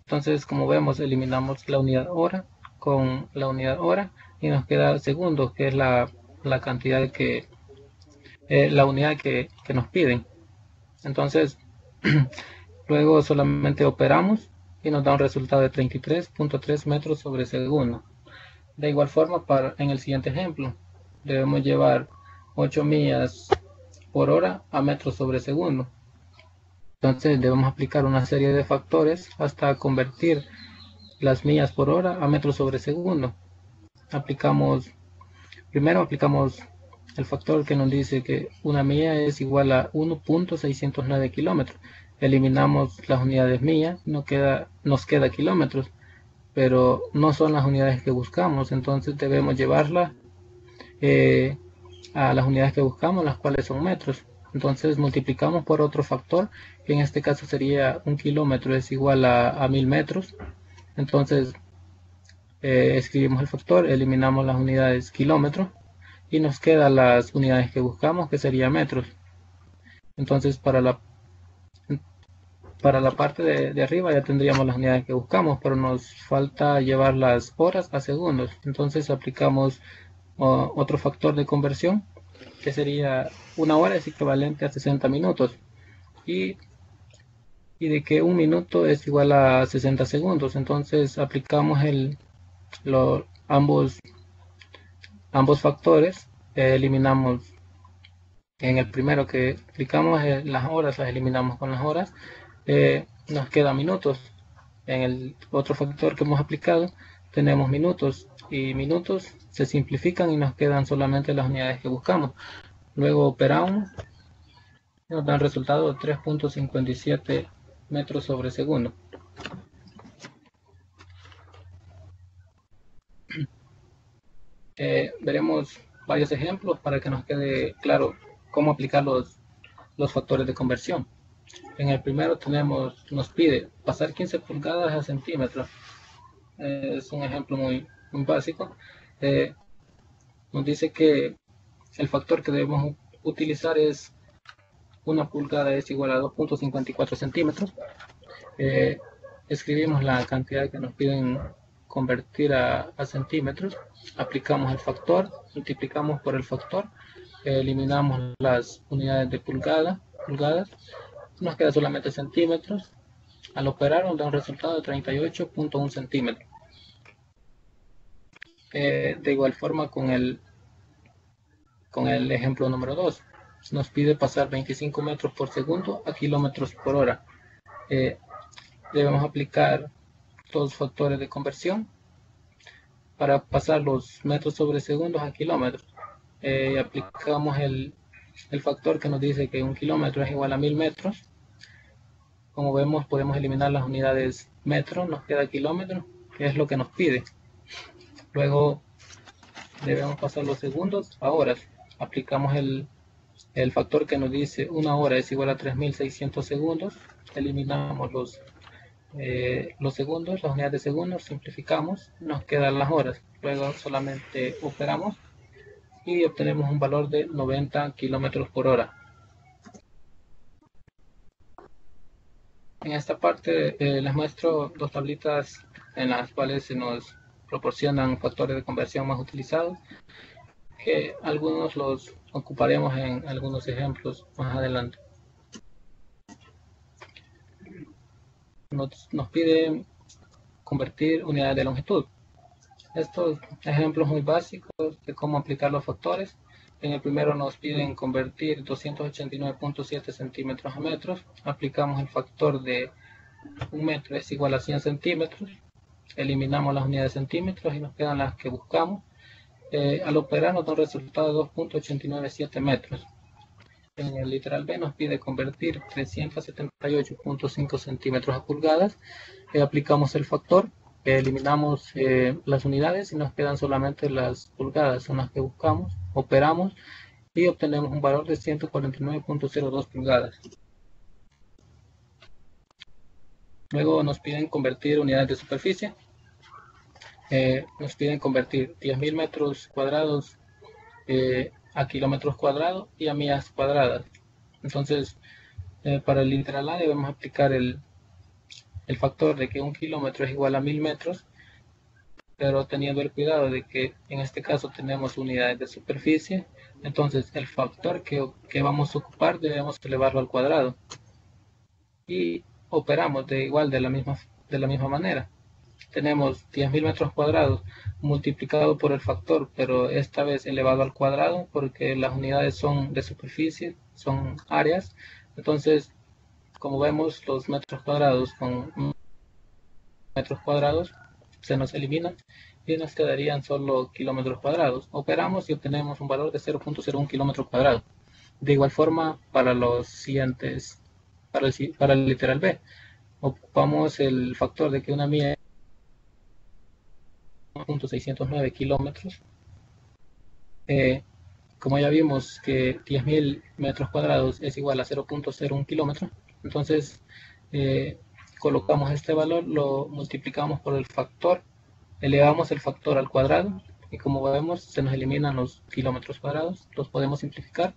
Entonces, como vemos, eliminamos la unidad hora con la unidad hora y nos queda segundos, que es la cantidad la unidad que nos piden. Entonces luego solamente operamos y nos da un resultado de 33.3 metros sobre segundo. De igual forma, en el siguiente ejemplo debemos llevar 8 millas por hora a metros sobre segundo. Entonces debemos aplicar una serie de factores hasta convertir las millas por hora a metros sobre segundo. Primero aplicamos el factor que nos dice que una milla es igual a 1.609 kilómetros. Eliminamos las unidades millas, nos queda kilómetros. pero no son las unidades que buscamos, entonces debemos llevarla a las unidades que buscamos, las cuales son metros. Entonces multiplicamos por otro factor, que en este caso sería 1 kilómetro es igual a 1000 metros. Entonces escribimos el factor, eliminamos las unidades kilómetros y nos quedan las unidades que buscamos, que sería metros. Entonces para la parte de arriba ya tendríamos las unidades que buscamos, pero nos falta llevar las horas a segundos. Entonces aplicamos otro factor de conversión, que sería 1 hora es equivalente a 60 minutos. Y de que 1 minuto es igual a 60 segundos. Entonces aplicamos ambos factores, eliminamos en el primero que aplicamos las horas, las eliminamos con las horas, nos queda minutos. En el otro factor que hemos aplicado tenemos minutos, y minutos se simplifican y nos quedan solamente las unidades que buscamos. Luego operamos y nos da el resultado de 3.57 metros sobre segundo. Veremos varios ejemplos para que nos quede claro cómo aplicar los factores de conversión. En el primero nos pide pasar 15 pulgadas a centímetros. Es un ejemplo muy básico. Nos dice que el factor que debemos utilizar es 1 pulgada es igual a 2.54 centímetros. Escribimos la cantidad que nos piden convertir a centímetros, aplicamos el factor, multiplicamos por el factor, eliminamos las unidades de pulgadas, nos queda solamente centímetros. Al operar nos da un resultado de 38.1 centímetros. De igual forma con el ejemplo número 2, nos pide pasar 25 metros por segundo a kilómetros por hora. Debemos aplicar dos factores de conversión para pasar los metros sobre segundos a kilómetros. Aplicamos el factor que nos dice que 1 kilómetro es igual a 1000 metros. Como vemos, podemos eliminar las unidades metro, nos queda kilómetro, que es lo que nos pide. Luego debemos pasar los segundos a horas. Aplicamos el factor que nos dice 1 hora es igual a 3600 segundos. Eliminamos los segundos, las unidades de segundos, simplificamos, nos quedan las horas. Luego solamente operamos y obtenemos un valor de 90 kilómetros por hora. En esta parte les muestro dos tablitas en las cuales se nos proporcionan factores de conversión más utilizados, que algunos los ocuparemos en algunos ejemplos más adelante. Nos pide convertir unidades de longitud. Estos ejemplos muy básicos de cómo aplicar los factores. En el primero nos piden convertir 289.7 centímetros a metros. Aplicamos el factor de 1 metro es igual a 100 centímetros. Eliminamos las unidades de centímetros y nos quedan las que buscamos. Al operar nos da un resultado de 2.897 metros. En el literal B nos pide convertir 378.5 centímetros a pulgadas. Aplicamos el factor, eliminamos las unidades y nos quedan solamente las pulgadas, son las que buscamos. Operamos y obtenemos un valor de 149.02 pulgadas. Luego nos piden convertir unidades de superficie. Nos piden convertir 10.000 metros cuadrados a kilómetros cuadrados y a millas cuadradas. Entonces, para el literal A debemos aplicar el factor de que 1 kilómetro es igual a 1000 metros, pero teniendo el cuidado de que en este caso tenemos unidades de superficie. Entonces el factor que vamos a ocupar debemos elevarlo al cuadrado y operamos de la misma manera. Tenemos 10.000 metros cuadrados multiplicado por el factor, pero esta vez elevado al cuadrado porque las unidades son de superficie, son áreas. Entonces, como vemos, los metros cuadrados con metros cuadrados se nos eliminan y nos quedarían solo kilómetros cuadrados. Operamos y obtenemos un valor de 0.01 kilómetro cuadrado. De igual forma, para los siguientes, para el literal B, ocupamos el factor de que una milla 1.609 kilómetros. Como ya vimos que 10.000 metros cuadrados es igual a 0.01 kilómetros, entonces colocamos este valor, lo multiplicamos por el factor, elevamos el factor al cuadrado y como vemos se nos eliminan los kilómetros cuadrados, los podemos simplificar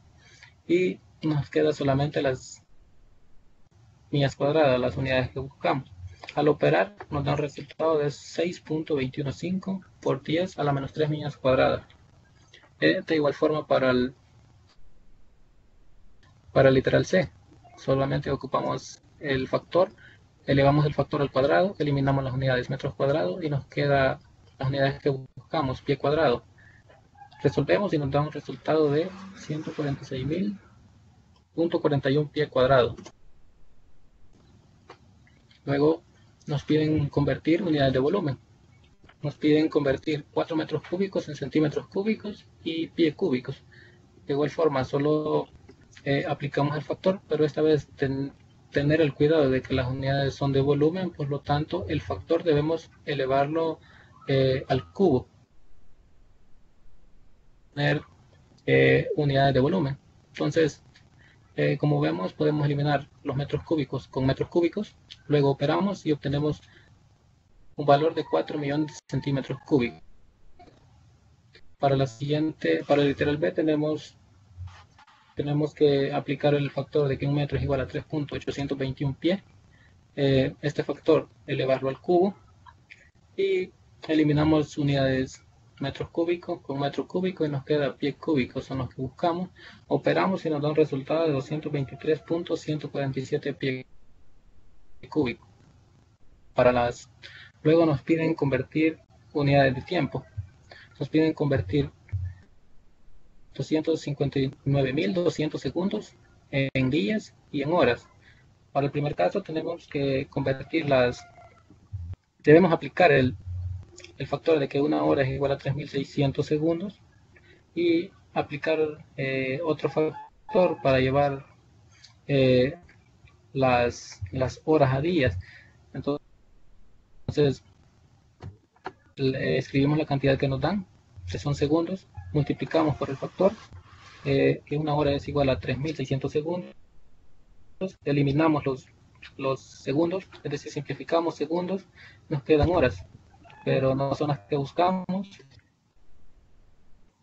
y nos queda solamente las millas cuadradas, las unidades que buscamos. Al operar nos da un resultado de 6.215 por 10 a la menos 3 millas cuadradas. De igual forma para el literal C, solamente ocupamos el factor, elevamos el factor al cuadrado, eliminamos las unidades metros cuadrados y nos queda las unidades que buscamos, pie cuadrado. Resolvemos y nos da un resultado de 146.000.41 pie cuadrado. Luego nos piden convertir unidades de volumen. Nos piden convertir 4 metros cúbicos en centímetros cúbicos y pie cúbicos. De igual forma, solo aplicamos el factor, pero esta vez tener el cuidado de que las unidades son de volumen, por lo tanto, el factor debemos elevarlo al cubo. Tener unidades de volumen. Entonces, como vemos, podemos eliminar los metros cúbicos con metros cúbicos. Luego operamos y obtenemos un valor de 4 millones de centímetros cúbicos. Para la siguiente, para el literal B tenemos que aplicar el factor de que un metro es igual a 3.821 pies. Este factor elevarlo al cubo y eliminamos unidades metros cúbicos con metro cúbico y nos queda pie cúbico, son los que buscamos. Operamos y nos da un resultado de 223.147 pie cúbico. Luego nos piden convertir unidades de tiempo. Nos piden convertir 259.200 segundos en días y en horas. Para el primer caso tenemos que debemos aplicar el factor de que una hora es igual a 3.600 segundos y aplicar otro factor para llevar las horas a días. Entonces escribimos la cantidad que nos dan, que son segundos, multiplicamos por el factor, que una hora es igual a 3.600 segundos, eliminamos los segundos, es decir, simplificamos segundos, nos quedan horas, pero no son las que buscamos,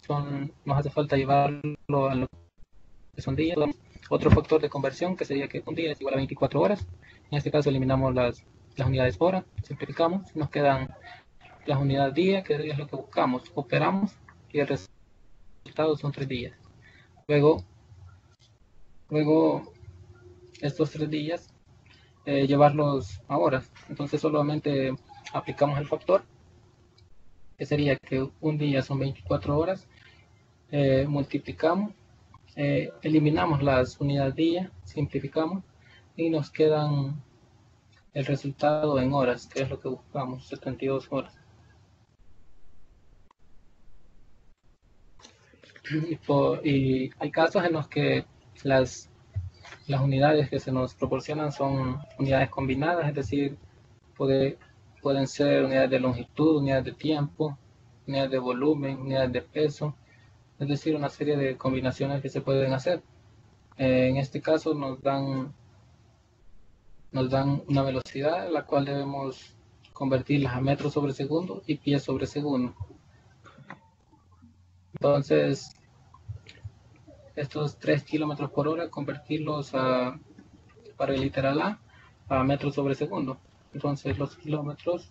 nos hace falta llevarlo a lo que son días. Otro factor de conversión que sería que un día es igual a 24 horas, en este caso eliminamos las unidades hora, simplificamos, nos quedan las unidades día, que es lo que buscamos, operamos y el resultado son 3 días. Luego estos 3 días llevarlos a horas, entonces solamente aplicamos el factor, que sería que un día son 24 horas, multiplicamos, eliminamos las unidades día, simplificamos y nos quedan el resultado en horas, que es lo que buscamos, 72 horas. Y hay casos en los que las unidades que se nos proporcionan son unidades combinadas, es decir, pueden ser unidades de longitud, unidades de tiempo, unidades de volumen, unidades de peso, es decir, una serie de combinaciones que se pueden hacer. En este caso nos dan una velocidad la cual debemos convertirlas a metros sobre segundo y pies sobre segundo. Entonces, estos 3 kilómetros por hora, convertirlos para el literal a metros sobre segundo. Entonces, los kilómetros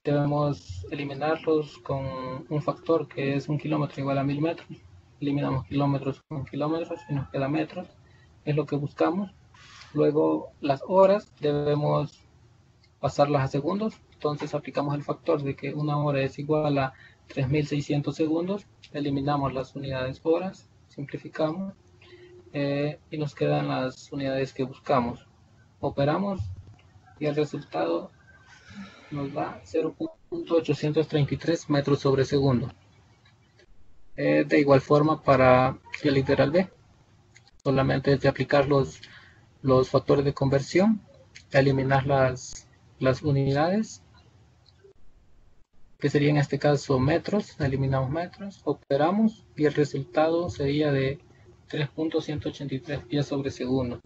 debemos eliminarlos con un factor que es 1 kilómetro igual a 1000 metros. Eliminamos kilómetros con kilómetros y nos queda metros, es lo que buscamos. Luego, las horas debemos pasarlas a segundos. Entonces, aplicamos el factor de que una hora es igual a 3.600 segundos. Eliminamos las unidades horas, simplificamos y nos quedan las unidades que buscamos. Operamos y el resultado nos da 0.833 metros sobre segundo. De igual forma para el literal B, solamente es de aplicar los factores de conversión, eliminar las unidades que sería en este caso metros, eliminamos metros, operamos y el resultado sería de 3.183 pies sobre segundo.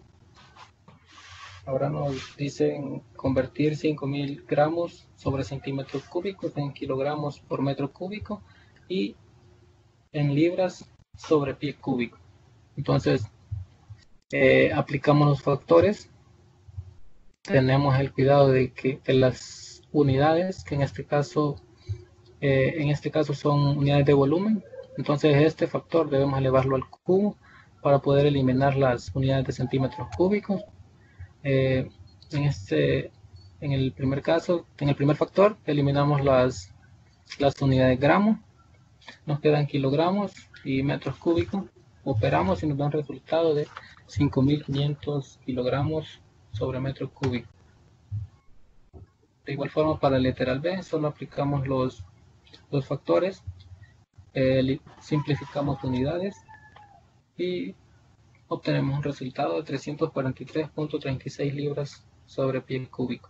Ahora nos dicen convertir 5.000 gramos sobre centímetros cúbicos en kilogramos por metro cúbico y en libras sobre pie cúbico. Entonces, aplicamos los factores. Tenemos el cuidado de que las unidades, que en este caso son unidades de volumen, entonces este factor debemos elevarlo al cubo para poder eliminar las unidades de centímetros cúbicos. En el primer factor eliminamos las unidades de gramos, nos quedan kilogramos y metros cúbicos, operamos y nos da un resultado de 5.500 kilogramos sobre metro cúbico. De igual forma para el literal B, solo aplicamos los factores, simplificamos unidades y obtenemos un resultado de 343.36 libras sobre pie cúbico.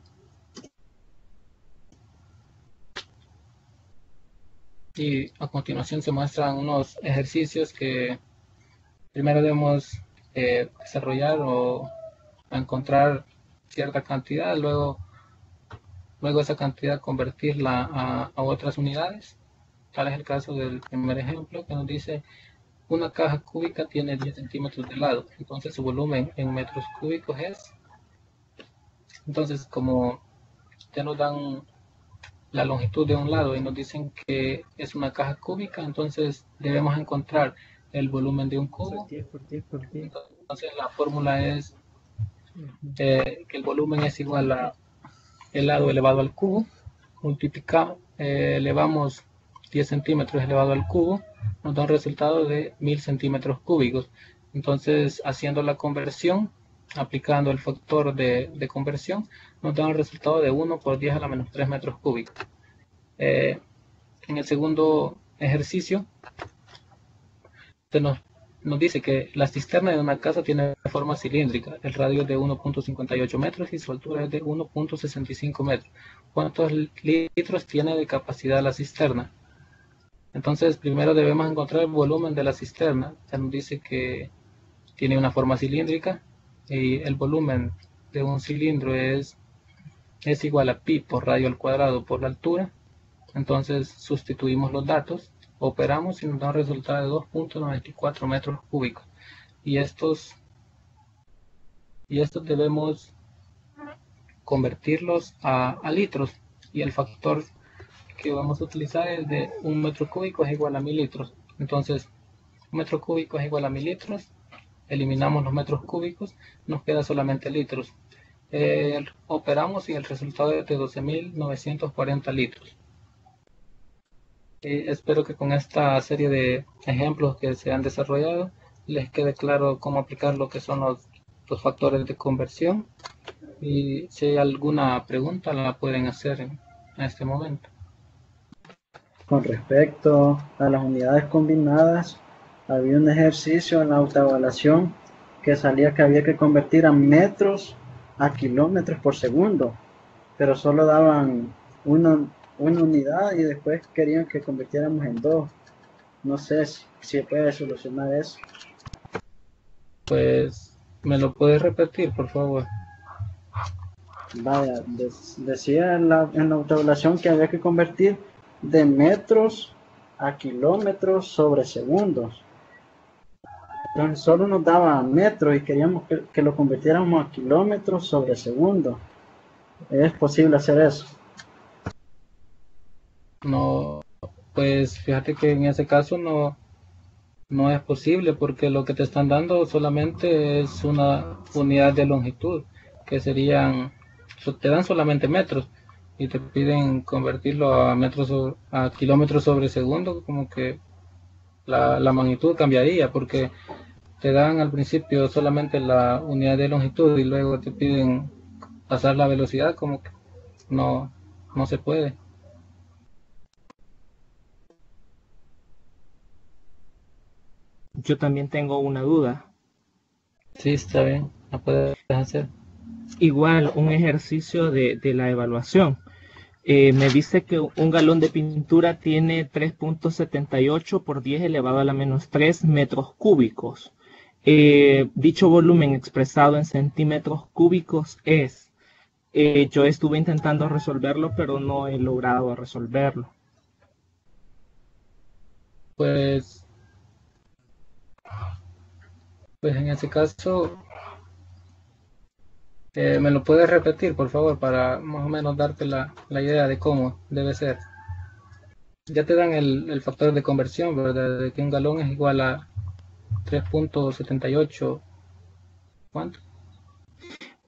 Y a continuación se muestran unos ejercicios que primero debemos desarrollar o encontrar cierta cantidad, luego esa cantidad convertirla a otras unidades. Tal es el caso del primer ejemplo que nos dice una caja cúbica tiene 10 centímetros de lado, entonces su volumen en metros cúbicos es. Entonces, como ya nos dan la longitud de un lado y nos dicen que es una caja cúbica, entonces debemos encontrar el volumen de un cubo. Entonces la fórmula es que el volumen es igual a el lado elevado al cubo, elevamos 10 centímetros elevado al cubo, nos da un resultado de 1000 centímetros cúbicos. Entonces, haciendo la conversión, aplicando el factor de conversión, nos da un resultado de 1 por 10 a la menos 3 metros cúbicos. En el segundo ejercicio, nos dice que la cisterna de una casa tiene forma cilíndrica, el radio es de 1.58 metros y su altura es de 1.65 metros. ¿Cuántos litros tiene de capacidad la cisterna? Entonces, primero debemos encontrar el volumen de la cisterna. Se nos dice que tiene una forma cilíndrica y el volumen de un cilindro es igual a pi por radio al cuadrado por la altura. Entonces, sustituimos los datos, operamos y nos da un resultado de 2.94 metros cúbicos. Y estos debemos convertirlos a litros. Y el factor que vamos a utilizar es de 1 metro cúbico es igual a 1000 litros. Entonces, 1 metro cúbico es igual a 1000 litros. Eliminamos los metros cúbicos, nos queda solamente litros. Operamos y el resultado es de 12.940 litros. Espero que con esta serie de ejemplos que se han desarrollado les quede claro cómo aplicar lo que son los factores de conversión. Y si hay alguna pregunta la pueden hacer en este momento. Con respecto a las unidades combinadas, había un ejercicio en la autoevaluación que salía que había que convertir a metros a kilómetros por segundo, pero solo daban una unidad y después querían que convirtiéramos en 2. No sé si se puede solucionar eso. Pues, ¿me lo puedes repetir, por favor? Vaya, decía en la autoevaluación que había que convertir de metros a kilómetros sobre segundos. Entonces solo nos daba metros y queríamos que lo convirtiéramos a kilómetros sobre segundos. ¿Es posible hacer eso? No, pues fíjate que en ese caso no es posible, porque lo que te están dando solamente es una unidad de longitud, que te dan solamente metros y te piden convertirlo a kilómetros sobre segundo. Como que la magnitud cambiaría, porque te dan al principio solamente la unidad de longitud y luego te piden pasar la velocidad. Como que no se puede. Yo también tengo una duda. Sí, está bien, la puedes hacer. Igual, un ejercicio de la evaluación. Me dice que un galón de pintura tiene 3.78 por 10 elevado a la menos 3 metros cúbicos. Dicho volumen expresado en centímetros cúbicos es, yo estuve intentando resolverlo, pero no he logrado resolverlo. Pues en ese caso, ¿me lo puedes repetir, por favor, para más o menos darte la idea de cómo debe ser? Ya te dan el factor de conversión, ¿verdad? De que un galón es igual a 3.78. ¿Cuánto?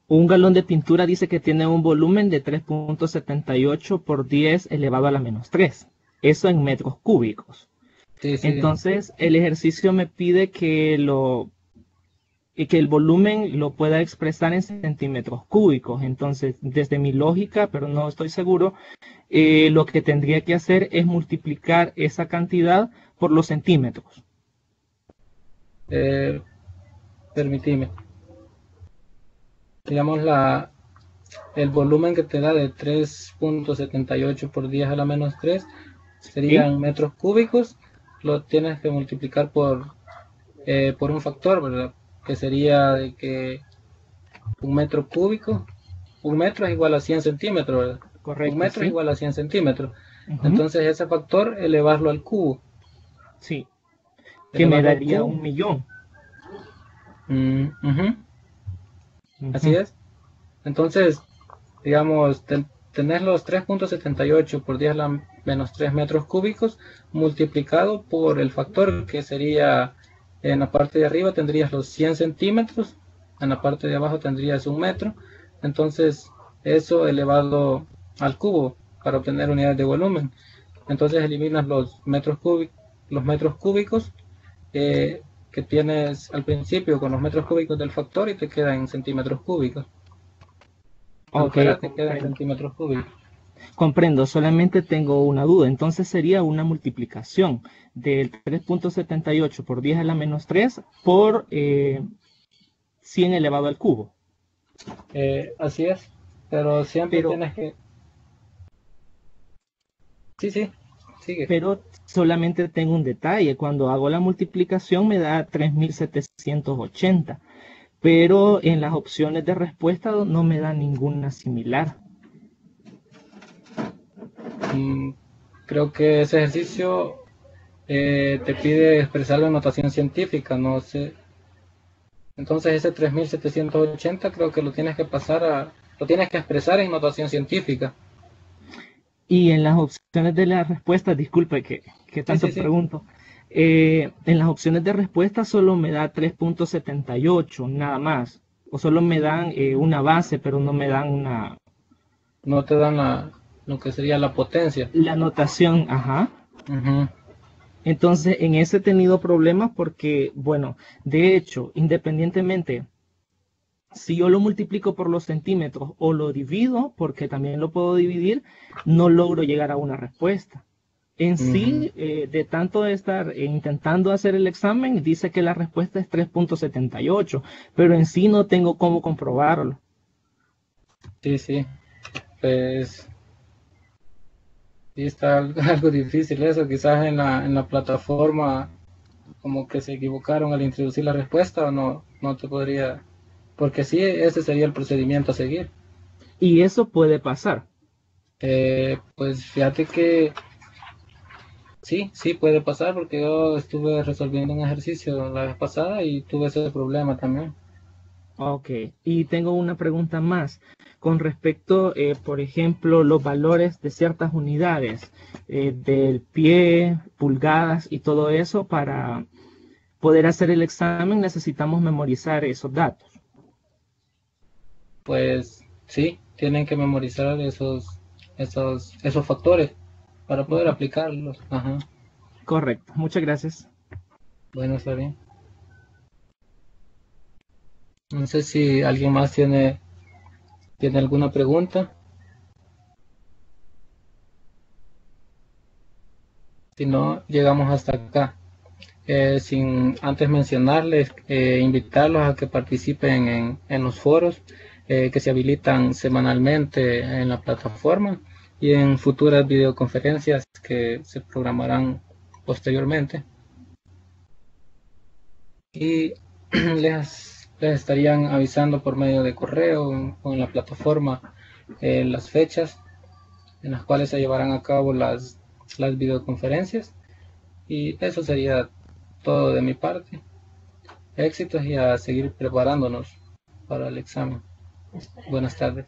Un galón de pintura dice que tiene un volumen de 3.78 por 10 elevado a la menos 3. Eso en metros cúbicos. Sí, sí. Entonces, el ejercicio me pide que el volumen lo pueda expresar en centímetros cúbicos. Entonces, desde mi lógica, pero no estoy seguro, lo que tendría que hacer es multiplicar esa cantidad por los centímetros. Permitime. Digamos, el volumen que te da de 3.78 por 10 a la menos 3 serían metros cúbicos. Lo tienes que multiplicar por un factor, ¿verdad? Que sería de que un metro cúbico, un metro es igual a 100 centímetros, ¿verdad? Correcto. Un metro sí. es igual a 100 centímetros. Ujú. Entonces ese factor elevarlo al cubo. Sí. Que me Elevarlo al daría cubo. 1.000.000. Ujú. Ujú. Así es. Entonces, digamos, tenés los 3.78 por 10 a la menos 3 metros cúbicos multiplicado por el factor que sería, en la parte de arriba tendrías los 100 centímetros, en la parte de abajo tendrías un metro. Entonces, eso elevado al cubo para obtener unidades de volumen. Entonces, eliminas los metros cúbicos que tienes al principio con los metros cúbicos del factor y te queda en centímetros cúbicos. Ok, Afuera te queda en comprendo. centímetros cúbicos. Comprendo, solamente tengo una duda. Entonces sería una multiplicación del 3.78 por 10 a la menos 3 por 100 elevado al cubo. Así es, pero siempre Pero- tienes que... Sí, sigue. Pero solamente tengo un detalle. Cuando hago la multiplicación me da 3.780. Pero en las opciones de respuesta no me da ninguna similar. Creo que ese ejercicio te pide expresarlo en notación científica, no sé. Entonces ese 3.780 creo que lo tienes que lo tienes que expresar en notación científica. Y en las opciones de la respuesta, disculpe que tanto sí. pregunto, en las opciones de respuesta solo me da 3.78, nada más. O solo me dan una base, pero no me dan No te dan lo que sería la potencia. la notación, ajá. Ujú. Entonces, en ese he tenido problemas porque, bueno, de hecho, independientemente, si yo lo multiplico por los centímetros o lo divido, porque también lo puedo dividir, no logro llegar a una respuesta. En sí, de tanto estar intentando hacer el examen, dice que la respuesta es 3.78, pero en sí no tengo cómo comprobarlo. Sí. Pues sí está algo difícil eso. Quizás en la plataforma como que se equivocaron al introducir la respuesta o no te podría... Porque sí, ese sería el procedimiento a seguir. Y eso puede pasar. Pues fíjate que sí puede pasar porque yo estuve resolviendo un ejercicio la vez pasada y tuve ese problema también. Ok, y tengo una pregunta más con respecto, por ejemplo, los valores de ciertas unidades del pie, pulgadas y todo eso. Para poder hacer el examen necesitamos memorizar esos datos. Pues sí, tienen que memorizar esos factores para poder aplicarlos. Ajá. Correcto, muchas gracias. Bueno, está bien. No sé si alguien más tiene alguna pregunta. Si no, llegamos hasta acá. Sin antes mencionarles, invitarlos a que participen en los foros que se habilitan semanalmente en la plataforma y en futuras videoconferencias que se programarán posteriormente. Y les estarían avisando por medio de correo o en la plataforma las fechas en las cuales se llevarán a cabo las videoconferencias. Y eso sería todo de mi parte. Éxitos y a seguir preparándonos para el examen. Buenas tardes.